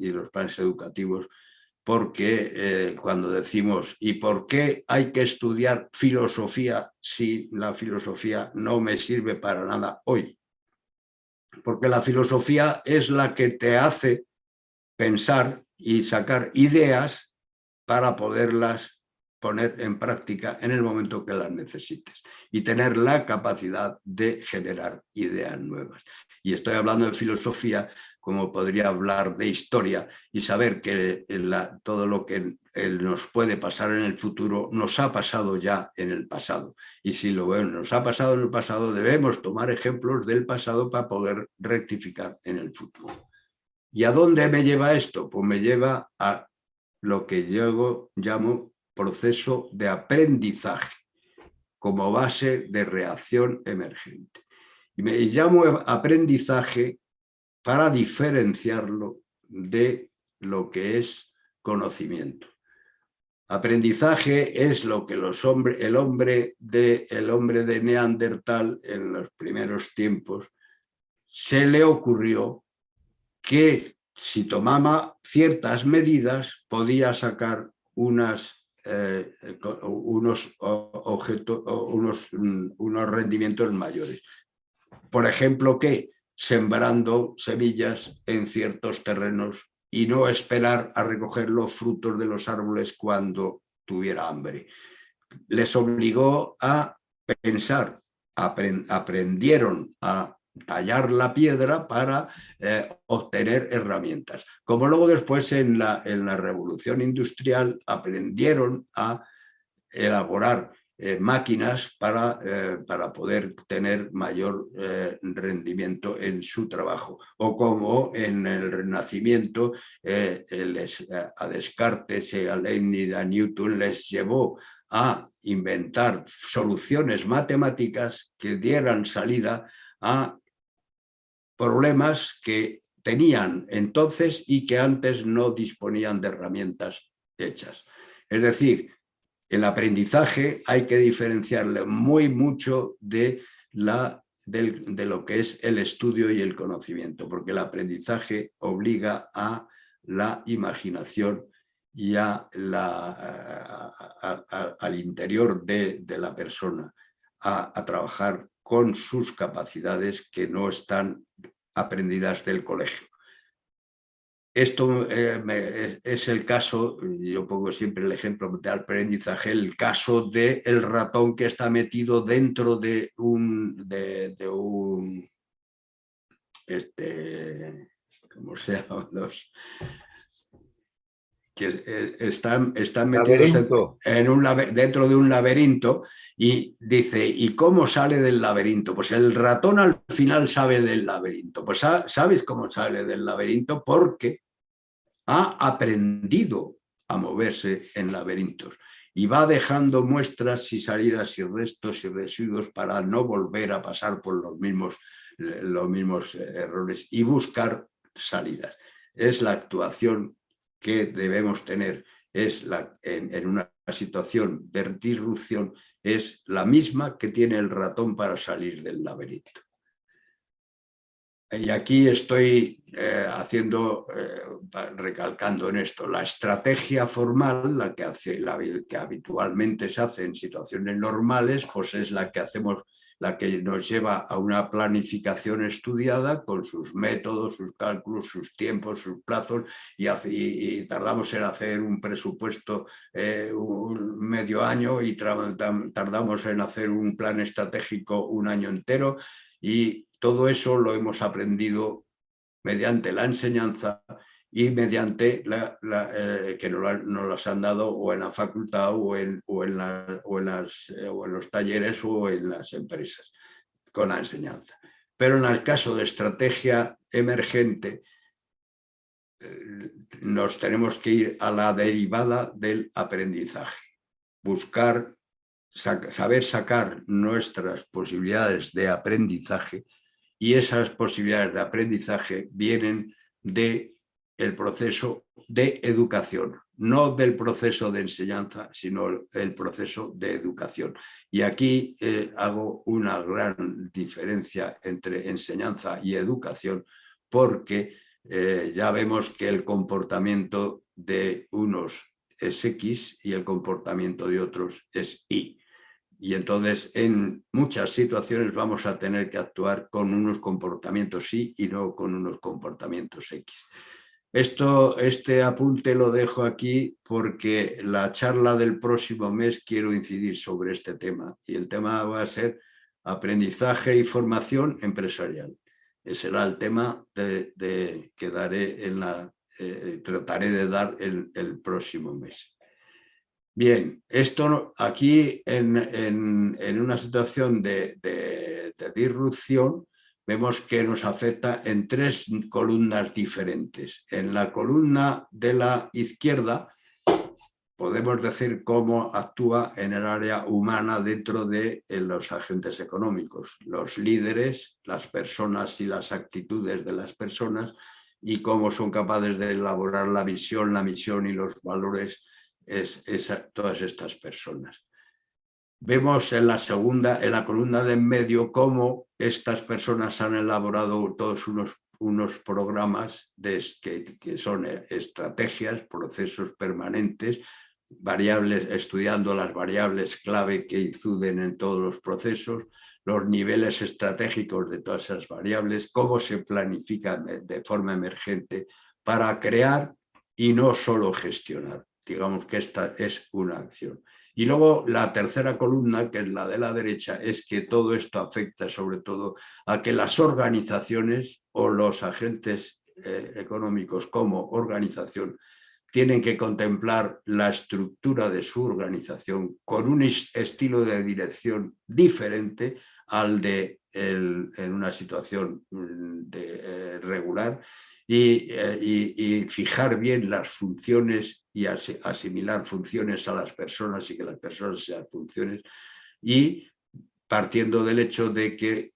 y los planes educativos, porque cuando decimos ¿y por qué hay que estudiar filosofía si la filosofía no me sirve para nada hoy? Porque la filosofía es la que te hace pensar y sacar ideas para poderlas poner en práctica en el momento que las necesites y tener la capacidad de generar ideas nuevas. Y estoy hablando de filosofía como podría hablar de historia y saber que todo lo que nos puede pasar en el futuro nos ha pasado ya en el pasado. Y si nos ha pasado en el pasado, debemos tomar ejemplos del pasado para poder rectificar en el futuro. ¿Y a dónde me lleva esto? Pues me lleva a lo que yo llamo proceso de aprendizaje como base de reacción emergente. Y me llamo aprendizaje para diferenciarlo de lo que es conocimiento. Aprendizaje es lo que el hombre de Neandertal en los primeros tiempos se le ocurrió que si tomaba ciertas medidas podía sacar unos rendimientos mayores. Por ejemplo, que sembrando semillas en ciertos terrenos y no esperar a recoger los frutos de los árboles cuando tuviera hambre. Les obligó a pensar, aprendieron a tallar la piedra para obtener herramientas. Como luego después en la revolución industrial aprendieron a elaborar máquinas para poder tener mayor rendimiento en su trabajo. O como en el Renacimiento a Descartes, a Leibniz, a Newton les llevó a inventar soluciones matemáticas que dieran salida a problemas que tenían entonces y que antes no disponían de herramientas hechas. Es decir, el aprendizaje hay que diferenciarle mucho de lo que es el estudio y el conocimiento, porque el aprendizaje obliga a la imaginación y al interior de la persona a trabajar con sus capacidades que no están aprendidas del colegio. Esto es el caso, yo pongo siempre el ejemplo de aprendizaje, el caso del ratón que está metido dentro de un ¿cómo se llaman los? Que están metidos dentro de un laberinto, y dice, ¿y cómo sale del laberinto? Pues el ratón al final sabe del laberinto. Pues ¿sabes cómo sale del laberinto? Porque ha aprendido a moverse en laberintos y va dejando muestras y salidas y restos y residuos para no volver a pasar por los mismos errores y buscar salidas. Es la actuación que debemos tener, en una situación de disrupción, es la misma que tiene el ratón para salir del laberinto. Y aquí estoy recalcando en esto, la estrategia formal, la que habitualmente se hace en situaciones normales, pues es la que hacemos, la que nos lleva a una planificación estudiada con sus métodos, sus cálculos, sus tiempos, sus plazos, y tardamos en hacer un presupuesto un medio año, y tardamos en hacer un plan estratégico un año entero, y todo eso lo hemos aprendido mediante la enseñanza y mediante que nos las han dado o en la facultad o en los talleres o en las empresas con la enseñanza. Pero en el caso de estrategia emergente, nos tenemos que ir a la derivada del aprendizaje, buscar, saber sacar nuestras posibilidades de aprendizaje. Y esas posibilidades de aprendizaje vienen del proceso de educación, no del proceso de enseñanza, sino del proceso de educación. Y aquí hago una gran diferencia entre enseñanza y educación, porque ya vemos que el comportamiento de unos es X y el comportamiento de otros es Y. Y entonces en muchas situaciones vamos a tener que actuar con unos comportamientos Y y no con unos comportamientos X. Este apunte lo dejo aquí porque la charla del próximo mes quiero incidir sobre este tema, y el tema va a ser aprendizaje y formación empresarial. Ese será el tema que daré trataré de dar el próximo mes. Bien, esto aquí en una situación de disrupción vemos que nos afecta en tres columnas diferentes. En la columna de la izquierda podemos decir cómo actúa en el área humana dentro de los agentes económicos, los líderes, las personas y las actitudes de las personas, y cómo son capaces de elaborar la visión, la misión y los valores todas estas personas. Vemos en la columna de en medio, cómo estas personas han elaborado todos unos programas que son estrategias, procesos permanentes, variables, estudiando las variables clave que inciden en todos los procesos, los niveles estratégicos de todas esas variables, cómo se planifican de forma emergente para crear y no solo gestionar. Digamos que esta es una acción. Y luego la tercera columna, que es la de la derecha, es que todo esto afecta sobre todo a que las organizaciones o los agentes económicos como organización tienen que contemplar la estructura de su organización con un estilo de dirección diferente al de en una situación regular, y fijar bien las funciones y asimilar funciones a las personas y que las personas sean funciones, y partiendo del hecho de que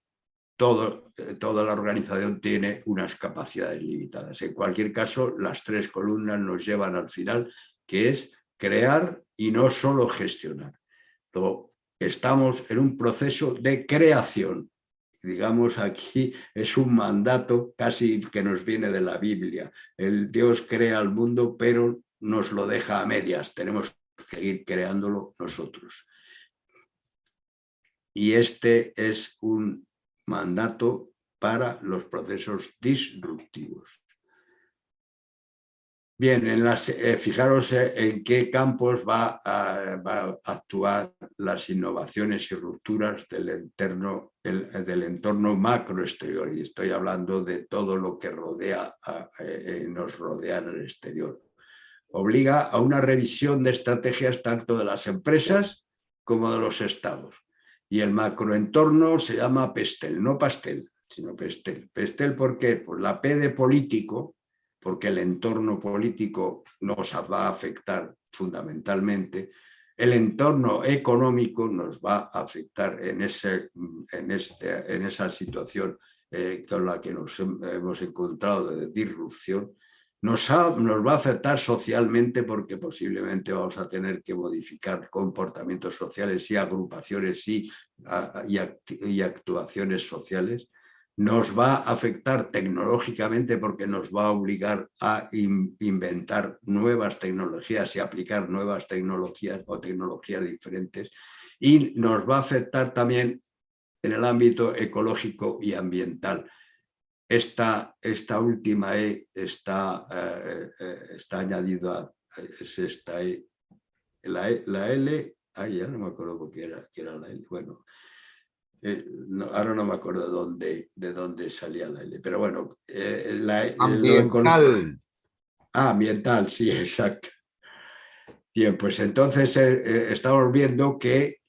toda la organización tiene unas capacidades limitadas. En cualquier caso, las tres columnas nos llevan al final, que es crear y no solo gestionar. Luego, estamos en un proceso de creación. Digamos, aquí es un mandato casi que nos viene de la Biblia. El Dios crea el mundo, pero nos lo deja a medias. Tenemos que ir creándolo nosotros. y este es un mandato para los procesos disruptivos. Bien, fijaros en qué campos va a actuar las innovaciones y rupturas del entorno macro exterior, y estoy hablando de todo lo que nos rodea en el exterior. Obliga a una revisión de estrategias tanto de las empresas como de los estados. Y el macroentorno se llama PESTEL, no pastel, sino PESTEL. ¿PESTEL por qué? Pues la P de político, porque el entorno político nos va a afectar fundamentalmente. El entorno económico nos va a afectar en esa situación con la que nos hemos encontrado de disrupción. Nos va a afectar socialmente porque posiblemente vamos a tener que modificar comportamientos sociales y agrupaciones y actuaciones sociales. Nos va a afectar tecnológicamente porque nos va a obligar a inventar nuevas tecnologías y aplicar nuevas tecnologías o tecnologías diferentes. Y nos va a afectar también en el ámbito ecológico y ambiental. Esta última E está añadido a esta E. La L, ya no me acuerdo qué era la L. Bueno, ahora no me acuerdo de dónde salía la L, pero bueno. Ambiental. Ambiental, sí, exacto. Bien, pues entonces estamos viendo que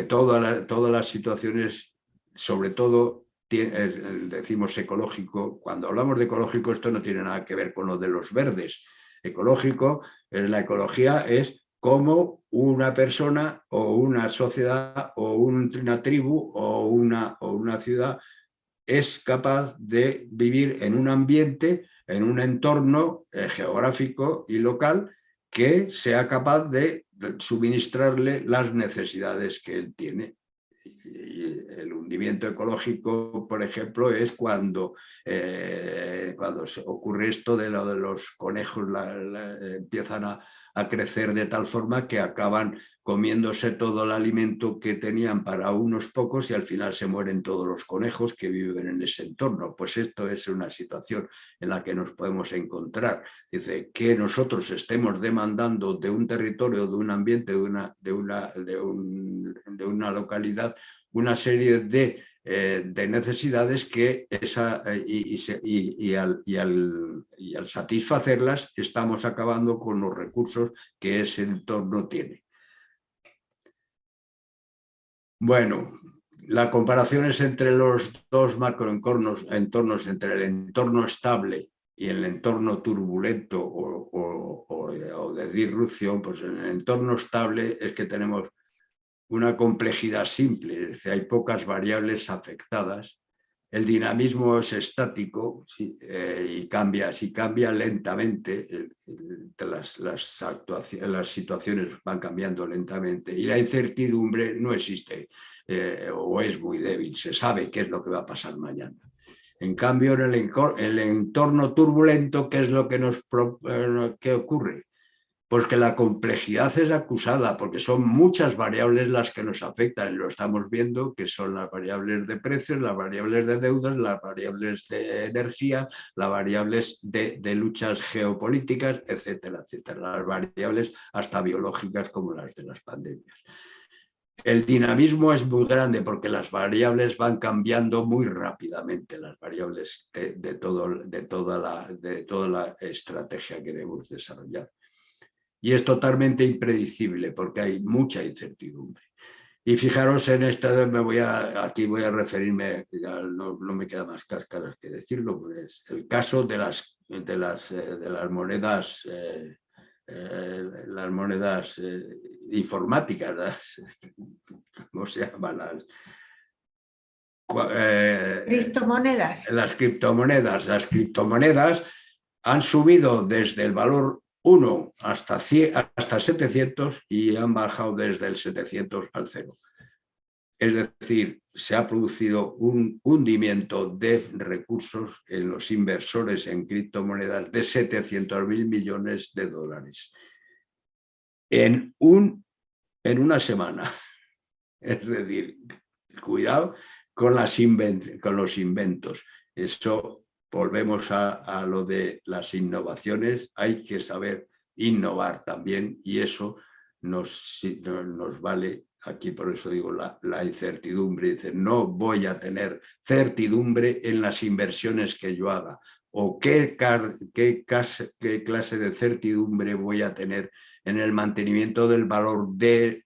todas las situaciones, sobre todo, decimos ecológico. Cuando hablamos de ecológico, esto no tiene nada que ver con lo de los verdes. Ecológico, la ecología es cómo una persona o una sociedad o una tribu o una ciudad es capaz de vivir en un ambiente, en un entorno geográfico y local que sea capaz de suministrarle las necesidades que él tiene. Y el hundimiento ecológico, por ejemplo, es cuando ocurre esto de lo de los conejos, empiezan a crecer de tal forma que acaban comiéndose todo el alimento que tenían para unos pocos y al final se mueren todos los conejos que viven en ese entorno. Pues esto es una situación en la que nos podemos encontrar. Dice que nosotros estemos demandando de un territorio, de un ambiente, de una localidad, una serie de necesidades que al satisfacerlas estamos acabando con los recursos que ese entorno tiene. Bueno, las comparaciones entre los dos macroentornos, entre el entorno estable y el entorno turbulento o de disrupción, pues en el entorno estable es que tenemos una complejidad simple, es decir, hay pocas variables afectadas. El dinamismo es estático y cambia, si cambia lentamente, las situaciones van cambiando lentamente y la incertidumbre no existe o es muy débil, se sabe qué es lo que va a pasar mañana. En cambio, en el entorno turbulento, ¿qué es lo que ocurre? Pues que la complejidad es acusada, porque son muchas variables las que nos afectan. Lo estamos viendo, que son las variables de precios, las variables de deudas, las variables de energía, las variables de luchas geopolíticas, etcétera, etcétera. Las variables hasta biológicas como las de las pandemias. El dinamismo es muy grande porque las variables van cambiando muy rápidamente, las variables de toda la estrategia que debemos desarrollar. Y es totalmente impredecible porque hay mucha incertidumbre. Y fijaros en esta, aquí voy a referirme, ya no me queda más cáscaras que decirlo, pues el caso de las monedas, las monedas informáticas, ¿cómo se llaman? Criptomonedas. Las criptomonedas han subido desde el valor 1 hasta 700 y han bajado desde el 700 al 0. Es decir, se ha producido un hundimiento de recursos en los inversores en criptomonedas de 700.000 millones de dólares en una semana. Es decir, cuidado con los inventos. Eso, volvemos a lo de las innovaciones, hay que saber innovar también y eso nos vale. Aquí por eso digo la incertidumbre. Dice, no voy a tener certidumbre en las inversiones que yo haga. ¿O qué clase de certidumbre voy a tener en el mantenimiento del valor de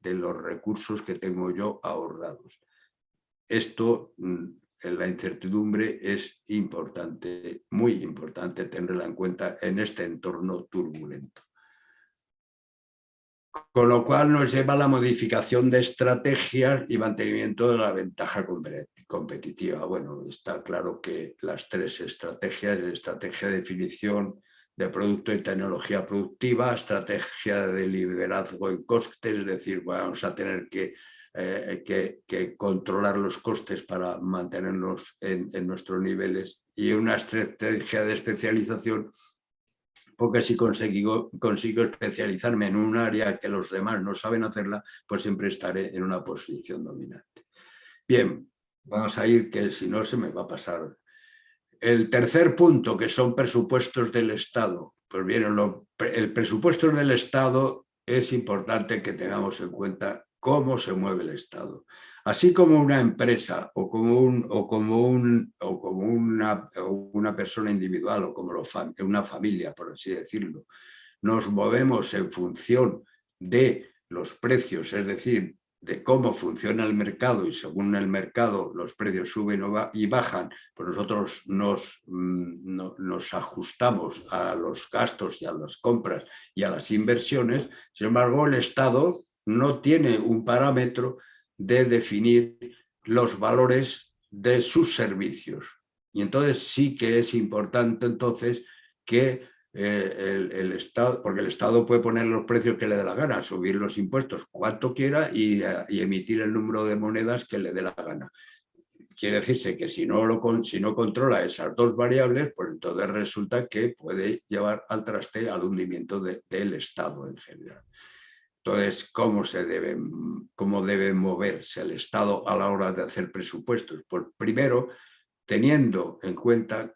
los recursos que tengo yo ahorrados? Esto, la incertidumbre es importante, muy importante tenerla en cuenta en este entorno turbulento. Con lo cual nos lleva a la modificación de estrategias y mantenimiento de la ventaja competitiva. Bueno, está claro que las tres estrategias, estrategia de definición de producto y tecnología productiva, estrategia de liderazgo en costes, es decir, vamos a tener que controlar los costes para mantenerlos en nuestros niveles, y una estrategia de especialización, porque si consigo especializarme en un área que los demás no saben hacerla, pues siempre estaré en una posición dominante. Bien, vamos a ir, que si no se me va a pasar. El tercer punto, que son presupuestos del Estado. Pues bien, el presupuesto del Estado es importante que tengamos en cuenta cómo se mueve el Estado. Así como una empresa o como una persona individual o como una familia, por así decirlo, nos movemos en función de los precios, es decir, de cómo funciona el mercado, y según el mercado los precios suben y bajan, pues nosotros nos ajustamos a los gastos y a las compras y a las inversiones. Sin embargo, el Estado no tiene un parámetro de definir los valores de sus servicios. Y entonces sí que es importante entonces que el Estado, porque el Estado puede poner los precios que le dé la gana, subir los impuestos cuanto quiera y emitir el número de monedas que le dé la gana. Quiere decirse que si no controla esas dos variables, pues entonces resulta que puede llevar al traste al hundimiento del Estado en general. Entonces, ¿cómo debe moverse el Estado a la hora de hacer presupuestos? Pues primero, teniendo en cuenta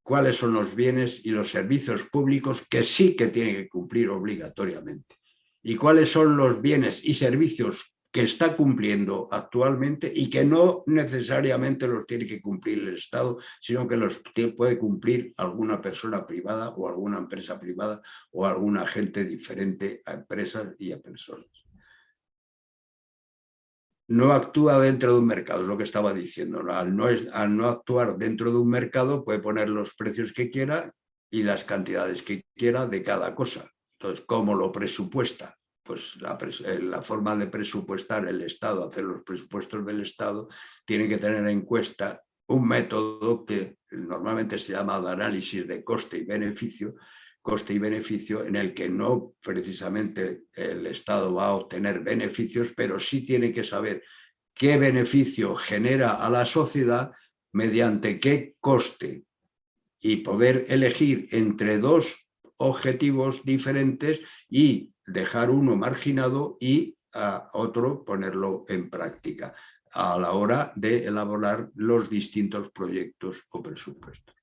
cuáles son los bienes y los servicios públicos que sí que tienen que cumplir obligatoriamente, y cuáles son los bienes y servicios que está cumpliendo actualmente y que no necesariamente los tiene que cumplir el Estado, sino que los puede cumplir alguna persona privada o alguna empresa privada o algún agente diferente a empresas y a personas. No actúa dentro de un mercado, es lo que estaba diciendo. Al no actuar dentro de un mercado, puede poner los precios que quiera y las cantidades que quiera de cada cosa. Entonces, ¿cómo lo presupuesta? Pues la forma de presupuestar el Estado, hacer los presupuestos del Estado, tiene que tener en cuenta un método que normalmente se llama de análisis de coste y beneficio, en el que no precisamente el Estado va a obtener beneficios, pero sí tiene que saber qué beneficio genera a la sociedad mediante qué coste, y poder elegir entre dos objetivos diferentes y dejar uno marginado y a otro ponerlo en práctica a la hora de elaborar los distintos proyectos o presupuestos.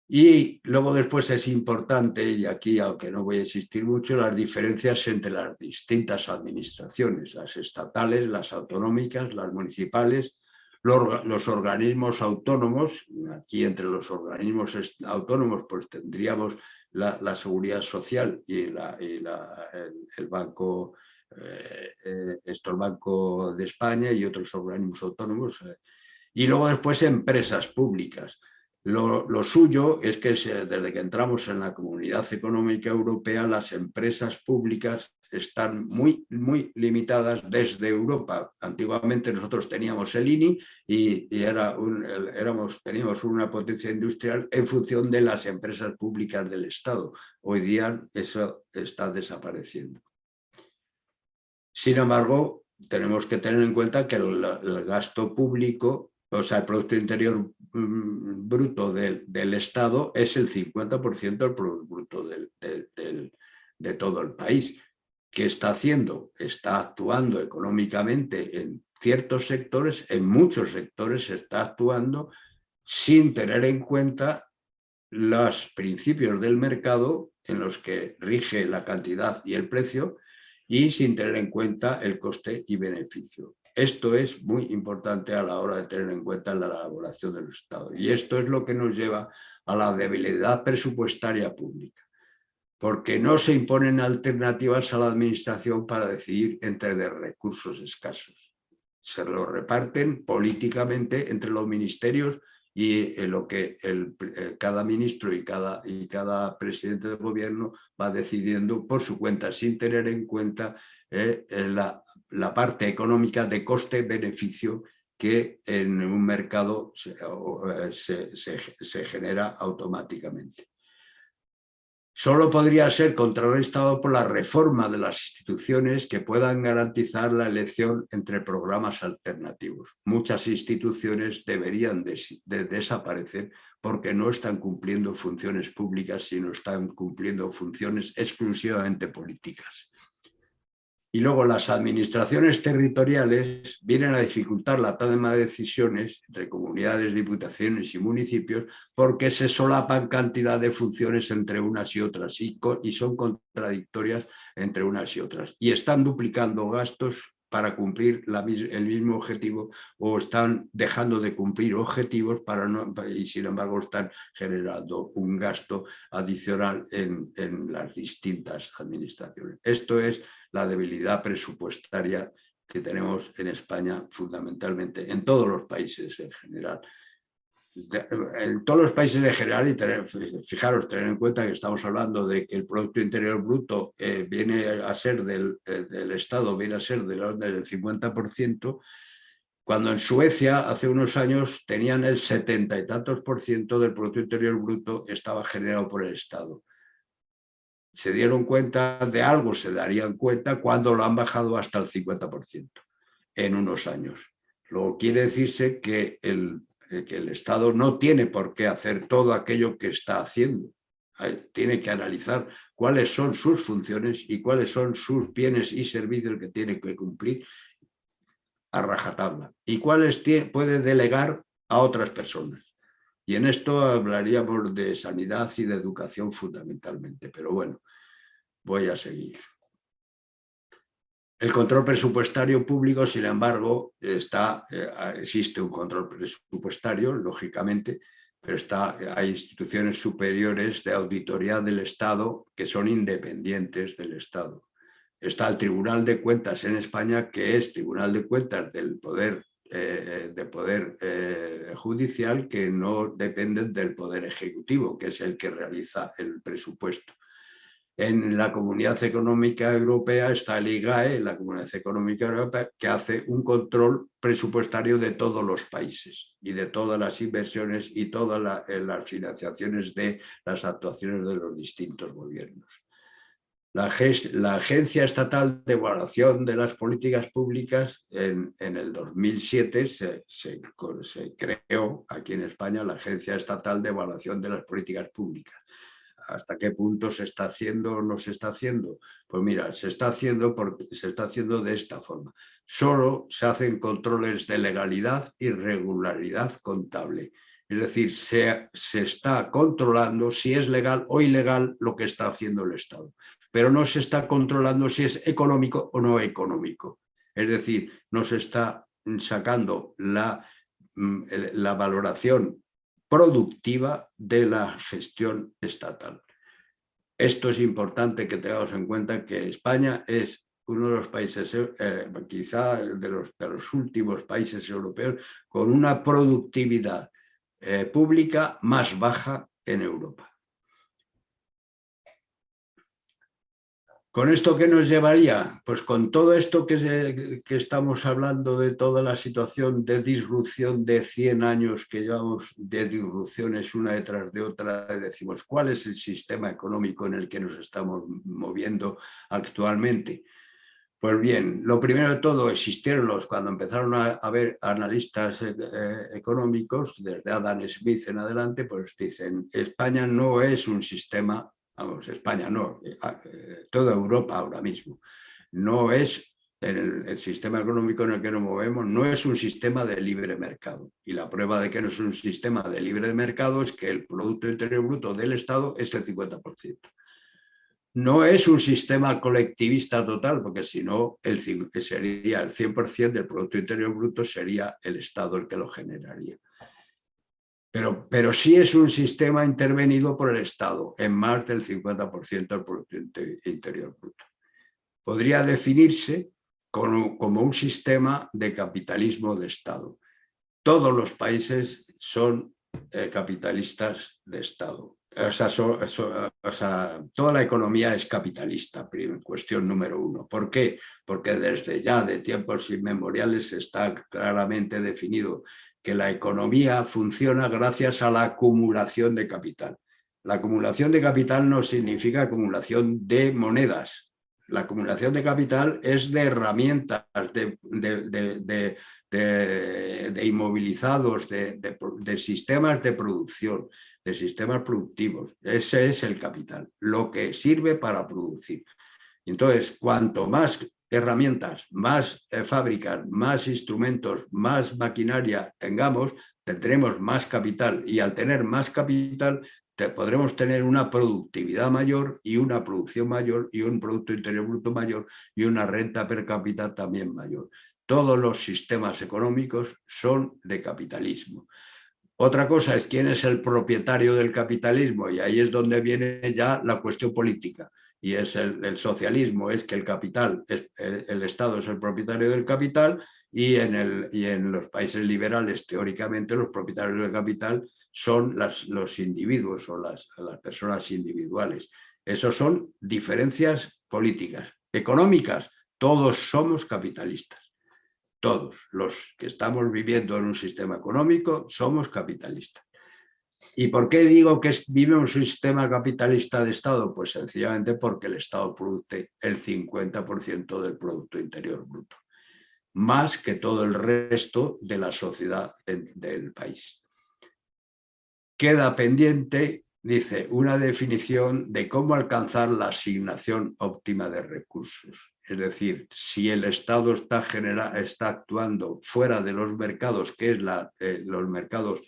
Y luego después es importante, y aquí aunque no voy a insistir mucho, las diferencias entre las distintas administraciones, las estatales, las autonómicas, las municipales, los organismos autónomos. Aquí entre los organismos autónomos pues tendríamos la Seguridad Social y el Banco, el Banco de España y otros organismos autónomos. Y luego después empresas públicas. Lo suyo es que desde que entramos en la Comunidad Económica Europea, las empresas públicas están muy limitadas desde Europa. Antiguamente nosotros teníamos el INI y teníamos una potencia industrial en función de las empresas públicas del Estado. Hoy día eso está desapareciendo. Sin embargo, tenemos que tener en cuenta que el gasto público, o sea, el Producto Interior Bruto del Estado es el 50% del Producto Bruto de todo el país. ¿qué está haciendo? Está actuando económicamente en ciertos sectores, en muchos sectores está actuando sin tener en cuenta los principios del mercado en los que rige la cantidad y el precio y sin tener en cuenta el coste y beneficio. Esto es muy importante a la hora de tener en cuenta la elaboración del Estado. Y esto es lo que nos lleva a la debilidad presupuestaria pública, porque no se imponen alternativas a la administración para decidir entre recursos escasos. Se lo reparten políticamente entre los ministerios y lo que cada ministro y cada presidente del gobierno va decidiendo por su cuenta, sin tener en cuenta la parte económica de coste-beneficio que en un mercado se genera automáticamente. Solo podría ser contrarrestado por la reforma de las instituciones que puedan garantizar la elección entre programas alternativos. Muchas instituciones deberían de desaparecer porque no están cumpliendo funciones públicas, sino están cumpliendo funciones exclusivamente políticas. Y luego las administraciones territoriales vienen a dificultar la toma de decisiones entre comunidades, diputaciones y municipios porque se solapan cantidad de funciones entre unas y otras y son contradictorias entre unas y otras. Y están duplicando gastos para cumplir el mismo objetivo o están dejando de cumplir objetivos y sin embargo están generando un gasto adicional en las distintas administraciones. Esto es la debilidad presupuestaria que tenemos en España fundamentalmente, en todos los países en general. En todos los países en general, y fijaros, tener en cuenta que estamos hablando de que el Producto Interior Bruto viene a ser del Estado, viene a ser del orden del 50%, cuando en Suecia hace unos años tenían el 70 y tantos % del Producto Interior Bruto estaba generado por el Estado. Se dieron cuenta de algo, se darían cuenta cuando lo han bajado hasta el 50% en unos años. Luego quiere decirse que el Estado no tiene por qué hacer todo aquello que está haciendo. Tiene que analizar cuáles son sus funciones y cuáles son sus bienes y servicios que tiene que cumplir a rajatabla y cuáles puede delegar a otras personas. Y en esto hablaríamos de sanidad y de educación fundamentalmente, pero bueno, voy a seguir. El control presupuestario público, sin embargo, existe un control presupuestario, lógicamente, pero hay instituciones superiores de auditoría del Estado que son independientes del Estado. Está el Tribunal de Cuentas en España, que es Tribunal de Cuentas del Poder Judicial, que no dependen del Poder Ejecutivo, que es el que realiza el presupuesto. En la Comunidad Económica Europea está el IGAE, la Comunidad Económica Europea, que hace un control presupuestario de todos los países y de todas las inversiones y todas las financiaciones de las actuaciones de los distintos gobiernos. La Agencia Estatal de Evaluación de las Políticas Públicas en el 2007 se creó aquí en España la Agencia Estatal de Evaluación de las Políticas Públicas. ¿Hasta qué punto se está haciendo o no se está haciendo? Pues mira, se está haciendo de esta forma. Solo se hacen controles de legalidad y regularidad contable. Es decir, se está controlando si es legal o ilegal lo que está haciendo el Estado, pero no se está controlando si es económico o no económico. Es decir, no se está sacando la valoración productiva de la gestión estatal. Esto es importante que tengamos en cuenta, que España es uno de los países, quizá de los últimos países europeos, con una productividad pública más baja en Europa. ¿Con esto qué nos llevaría? Pues con todo esto que estamos hablando, de toda la situación de disrupción de 100 años que llevamos de disrupciones una detrás de otra, decimos, ¿cuál es el sistema económico en el que nos estamos moviendo actualmente? Pues bien, lo primero de todo, existieron cuando empezaron a haber analistas económicos, desde Adam Smith en adelante, pues dicen, España no es un sistema vamos, España no, toda Europa ahora mismo, no es, el sistema económico en el que nos movemos no es un sistema de libre mercado. Y la prueba de que no es un sistema de libre mercado es que el Producto Interior Bruto del Estado es el 50%. No es un sistema colectivista total, porque si no, sería el 100% del Producto Interior Bruto, sería el Estado el que lo generaría. Pero sí es un sistema intervenido por el Estado en más del 50% del Producto Interior Bruto. Podría definirse como un sistema de capitalismo de Estado. Todos los países son capitalistas de Estado. O sea, toda la economía es capitalista, cuestión número uno. ¿Por qué? Porque desde ya de tiempos inmemoriales está claramente definido que la economía funciona gracias a la acumulación de capital. La acumulación de capital no significa acumulación de monedas. La acumulación de capital es de herramientas, de inmovilizados, de sistemas de producción, de sistemas productivos. Ese es el capital, lo que sirve para producir. Entonces, cuanto más herramientas, más fábricas, más instrumentos, más maquinaria tengamos, tendremos más capital, y al tener más capital podremos tener una productividad mayor y una producción mayor y un Producto Interior Bruto mayor y una renta per cápita también mayor. Todos los sistemas económicos son de capitalismo. Otra cosa es quién es el propietario del capitalismo, y ahí es donde viene ya la cuestión política, y es el socialismo, es que el capital, el Estado es el propietario del capital, y en los países liberales, teóricamente, los propietarios del capital son los individuos o las personas individuales. Esas son diferencias políticas. Económicas, todos somos capitalistas. Todos los que estamos viviendo en un sistema económico somos capitalistas. ¿Y por qué digo que vivimos un sistema capitalista de Estado? Pues sencillamente porque el Estado produce el 50% del Producto Interior Bruto, más que todo el resto de la sociedad del país. Queda pendiente, dice, una definición de cómo alcanzar la asignación óptima de recursos. Es decir, si el Estado está actuando fuera de los mercados, que es los mercados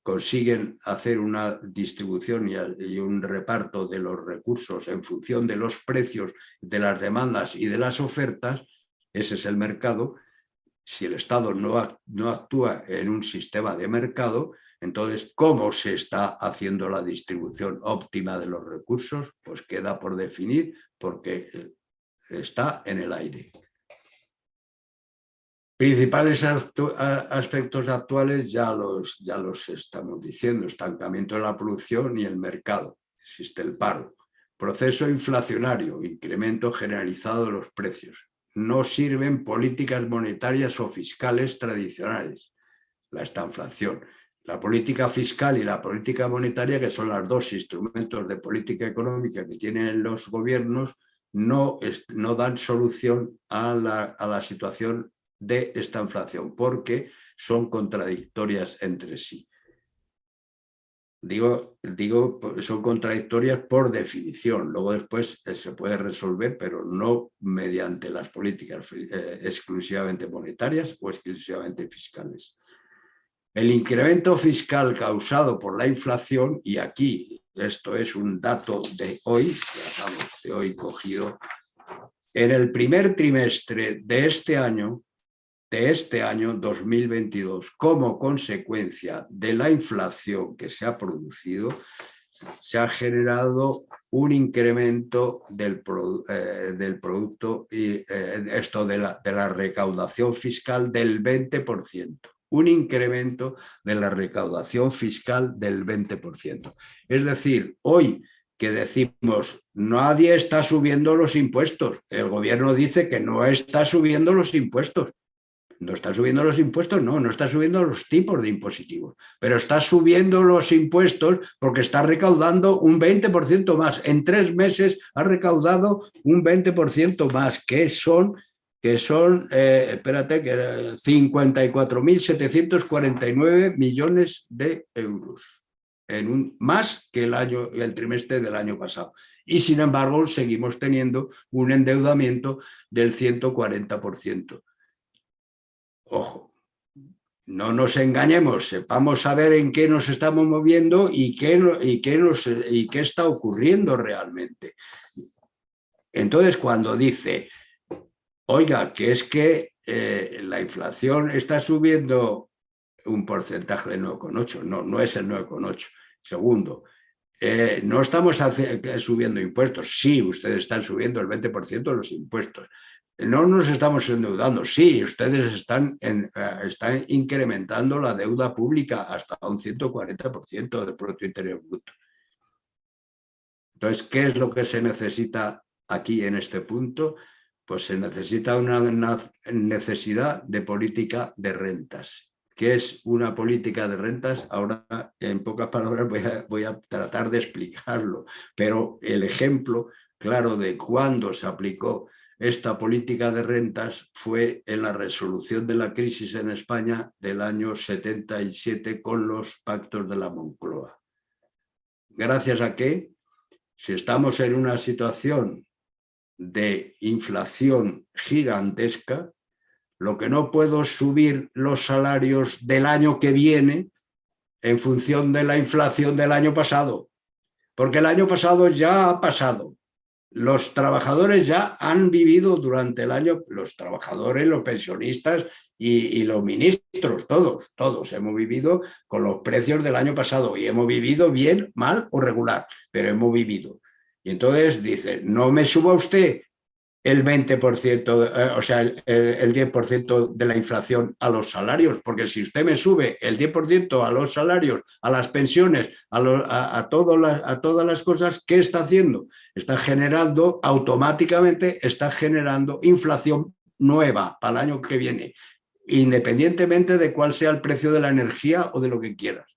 consiguen hacer una distribución y un reparto de los recursos en función de los precios, de las demandas y de las ofertas, ese es el mercado. Si el Estado no actúa en un sistema de mercado, entonces, ¿cómo se está haciendo la distribución óptima de los recursos? Pues queda por definir, porque está en el aire. Principales aspectos actuales ya los estamos diciendo: estancamiento de la producción y el mercado. Existe el paro. Proceso inflacionario, incremento generalizado de los precios. No sirven políticas monetarias o fiscales tradicionales. La estanflación. La política fiscal y la política monetaria, que son los dos instrumentos de política económica que tienen los gobiernos, no dan solución a la situación de esta inflación, porque son contradictorias entre sí. Digo, son contradictorias por definición. Luego después se puede resolver, pero no mediante las políticas exclusivamente monetarias o exclusivamente fiscales. El incremento fiscal causado por la inflación, y aquí esto es un dato de hoy, de hoy cogido, en el primer trimestre de este año 2022, como consecuencia de la inflación que se ha producido, se ha generado un incremento del producto y de la recaudación fiscal del 20%. Un incremento de la recaudación fiscal del 20%. Es decir, hoy que decimos nadie está subiendo los impuestos, el gobierno dice que no está subiendo los impuestos. No está subiendo los impuestos, no está subiendo los tipos de impositivos, pero está subiendo los impuestos porque está recaudando un 20% más. En 3 meses ha recaudado un 20% más, que son 54.749 millones de euros, más que el trimestre del año pasado. y sin embargo seguimos teniendo un endeudamiento del 140%. Ojo, no nos engañemos, sepamos saber en qué nos estamos moviendo y qué está ocurriendo realmente. Entonces, cuando dice, oiga, que es que la inflación está subiendo un porcentaje del 9,8, no es el 9,8. Segundo, no estamos subiendo impuestos. Sí, ustedes están subiendo el 20% de los impuestos. No nos estamos endeudando. Sí, ustedes están incrementando la deuda pública hasta un 140% del Producto Interior Bruto. Entonces, ¿qué es lo que se necesita aquí en este punto? Pues se necesita una necesidad de política de rentas. ¿Qué es una política de rentas? Ahora, en pocas palabras, voy a tratar de explicarlo, pero el ejemplo claro de cuándo se aplicó esta política de rentas fue en la resolución de la crisis en España del año 77 con los pactos de la Moncloa. ¿Gracias a qué? Si estamos en una situación de inflación gigantesca, lo que no puedo es subir los salarios del año que viene en función de la inflación del año pasado, porque el año pasado ya ha pasado. Los trabajadores ya han vivido durante el año, los trabajadores, los pensionistas y los ministros, todos hemos vivido con los precios del año pasado y hemos vivido bien, mal o regular, pero hemos vivido. Y entonces dice, no me suba usted el 20%, o sea, el 10% de la inflación a los salarios, porque si usted me sube el 10% a los salarios, a las pensiones, a todas las cosas, ¿qué está haciendo? Está generando, automáticamente está generando inflación nueva para el año que viene, independientemente de cuál sea el precio de la energía o de lo que quieras.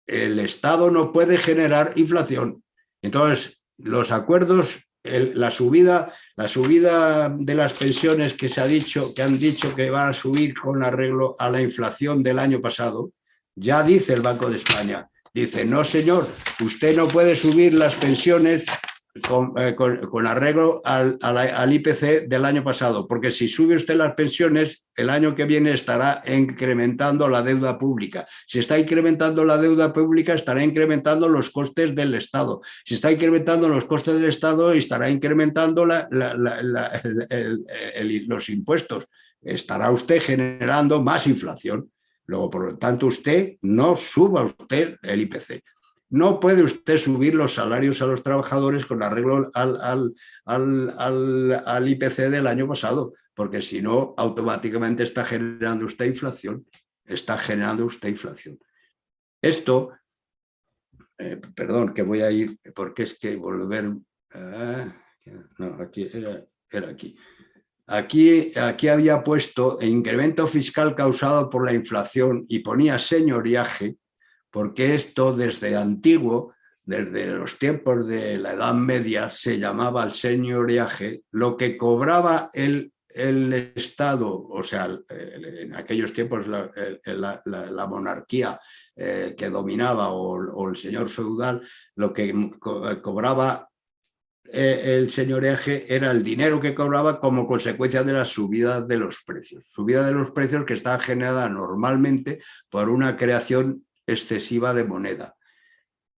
El Estado no puede generar inflación. Entonces, los acuerdos, la subida de las pensiones que han dicho que van a subir con arreglo a la inflación del año pasado, ya dice el Banco de España, dice, no señor, usted no puede subir las pensiones con arreglo al IPC del año pasado, porque si sube usted las pensiones, el año que viene estará incrementando la deuda pública. Si está incrementando la deuda pública, estará incrementando los costes del Estado. Si está incrementando los costes del Estado, estará incrementando los impuestos. Estará usted generando más inflación. Luego, por lo tanto, usted no suba usted el IPC. No puede usted subir los salarios a los trabajadores con arreglo al IPC del año pasado, porque si no, automáticamente está generando usted inflación. Está generando usted inflación. Esto, perdón, que voy a ir, porque es que volver... no, aquí era aquí. Aquí había puesto incremento fiscal causado por la inflación y ponía señoriaje, porque esto desde antiguo, desde los tiempos de la Edad Media, se llamaba el señoriaje, lo que cobraba el Estado, o sea, en aquellos tiempos la monarquía que dominaba o el señor feudal, lo que cobraba el señoriaje era el dinero que cobraba como consecuencia de la subida de los precios. Subida de los precios que está generada normalmente por una creación excesiva de moneda.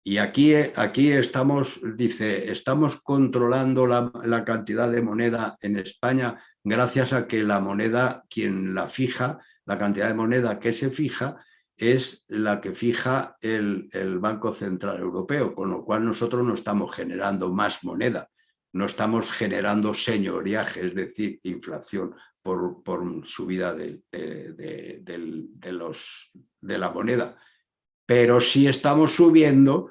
Y aquí estamos, dice, estamos controlando la cantidad de moneda en España gracias a que la moneda, quien la fija, la cantidad de moneda que se fija, es la que fija el Banco Central Europeo, con lo cual nosotros no estamos generando más moneda, no estamos generando señoriaje, es decir, inflación por subida de la moneda. Pero sí estamos subiendo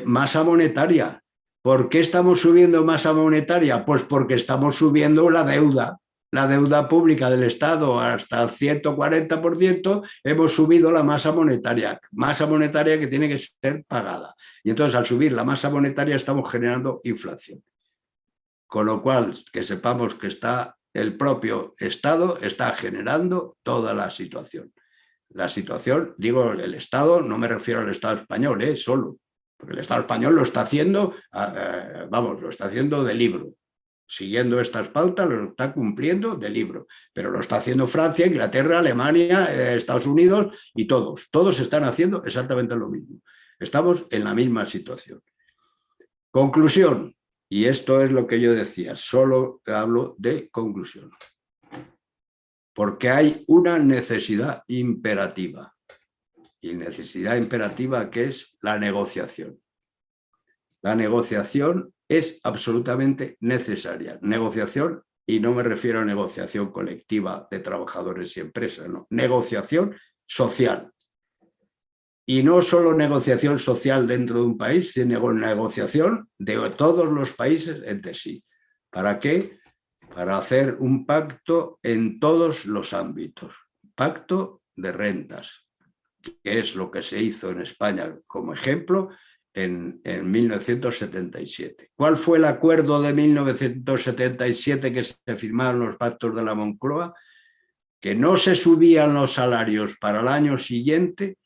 masa monetaria. ¿Por qué estamos subiendo masa monetaria? Pues porque estamos subiendo la deuda pública del Estado hasta el 140%, hemos subido la masa monetaria que tiene que ser pagada. Y entonces al subir la masa monetaria estamos generando inflación. Con lo cual, que sepamos que el propio Estado está generando toda la situación. La situación, digo, el Estado, no me refiero al Estado español, solo. Porque el Estado español lo está haciendo, vamos, lo está haciendo de libro. Siguiendo estas pautas, lo está cumpliendo de libro. Pero lo está haciendo Francia, Inglaterra, Alemania, Estados Unidos y todos. Todos están haciendo exactamente lo mismo. Estamos en la misma situación. Conclusión. Y esto es lo que yo decía, solo hablo de conclusión. Porque hay una necesidad imperativa. Y necesidad imperativa que es la negociación. La negociación es absolutamente necesaria. Negociación, y no me refiero a negociación colectiva de trabajadores y empresas, no. Negociación social. Y no solo negociación social dentro de un país, sino negociación de todos los países entre sí. ¿Para qué? Para hacer un pacto en todos los ámbitos. Pacto de rentas, que es lo que se hizo en España como ejemplo en 1977. ¿Cuál fue el acuerdo de 1977 que se firmaron los pactos de la Moncloa? Que no se subían los salarios para el año siguiente,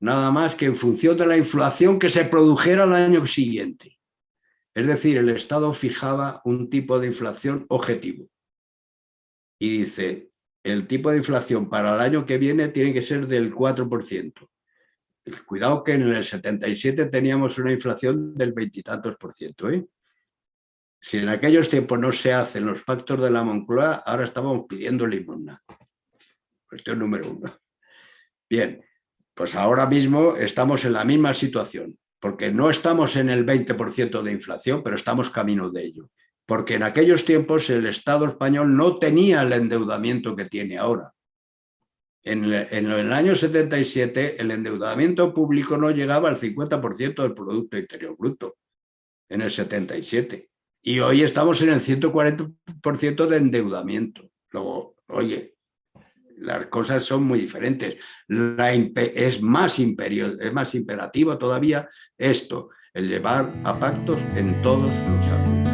nada más que en función de la inflación que se produjera el año siguiente. Es decir, el Estado fijaba un tipo de inflación objetivo. Y dice, el tipo de inflación para el año que viene tiene que ser del 4%. Cuidado que en el 77 teníamos una inflación del 20 y tantos %. Si en aquellos tiempos no se hacen los pactos de la Moncloa, ahora estábamos pidiendo limosna. Cuestión número 1. Bien, pues ahora mismo estamos en la misma situación, porque no estamos en el 20% de inflación, pero estamos camino de ello. Porque en aquellos tiempos el Estado español no tenía el endeudamiento que tiene ahora. En el año 77 el endeudamiento público no llegaba al 50% del Producto Interior Bruto, en el 77. Y hoy estamos en el 140% de endeudamiento. Luego, oye, las cosas son muy diferentes. Es más imperativo todavía esto, el llevar a pactos en todos los ámbitos.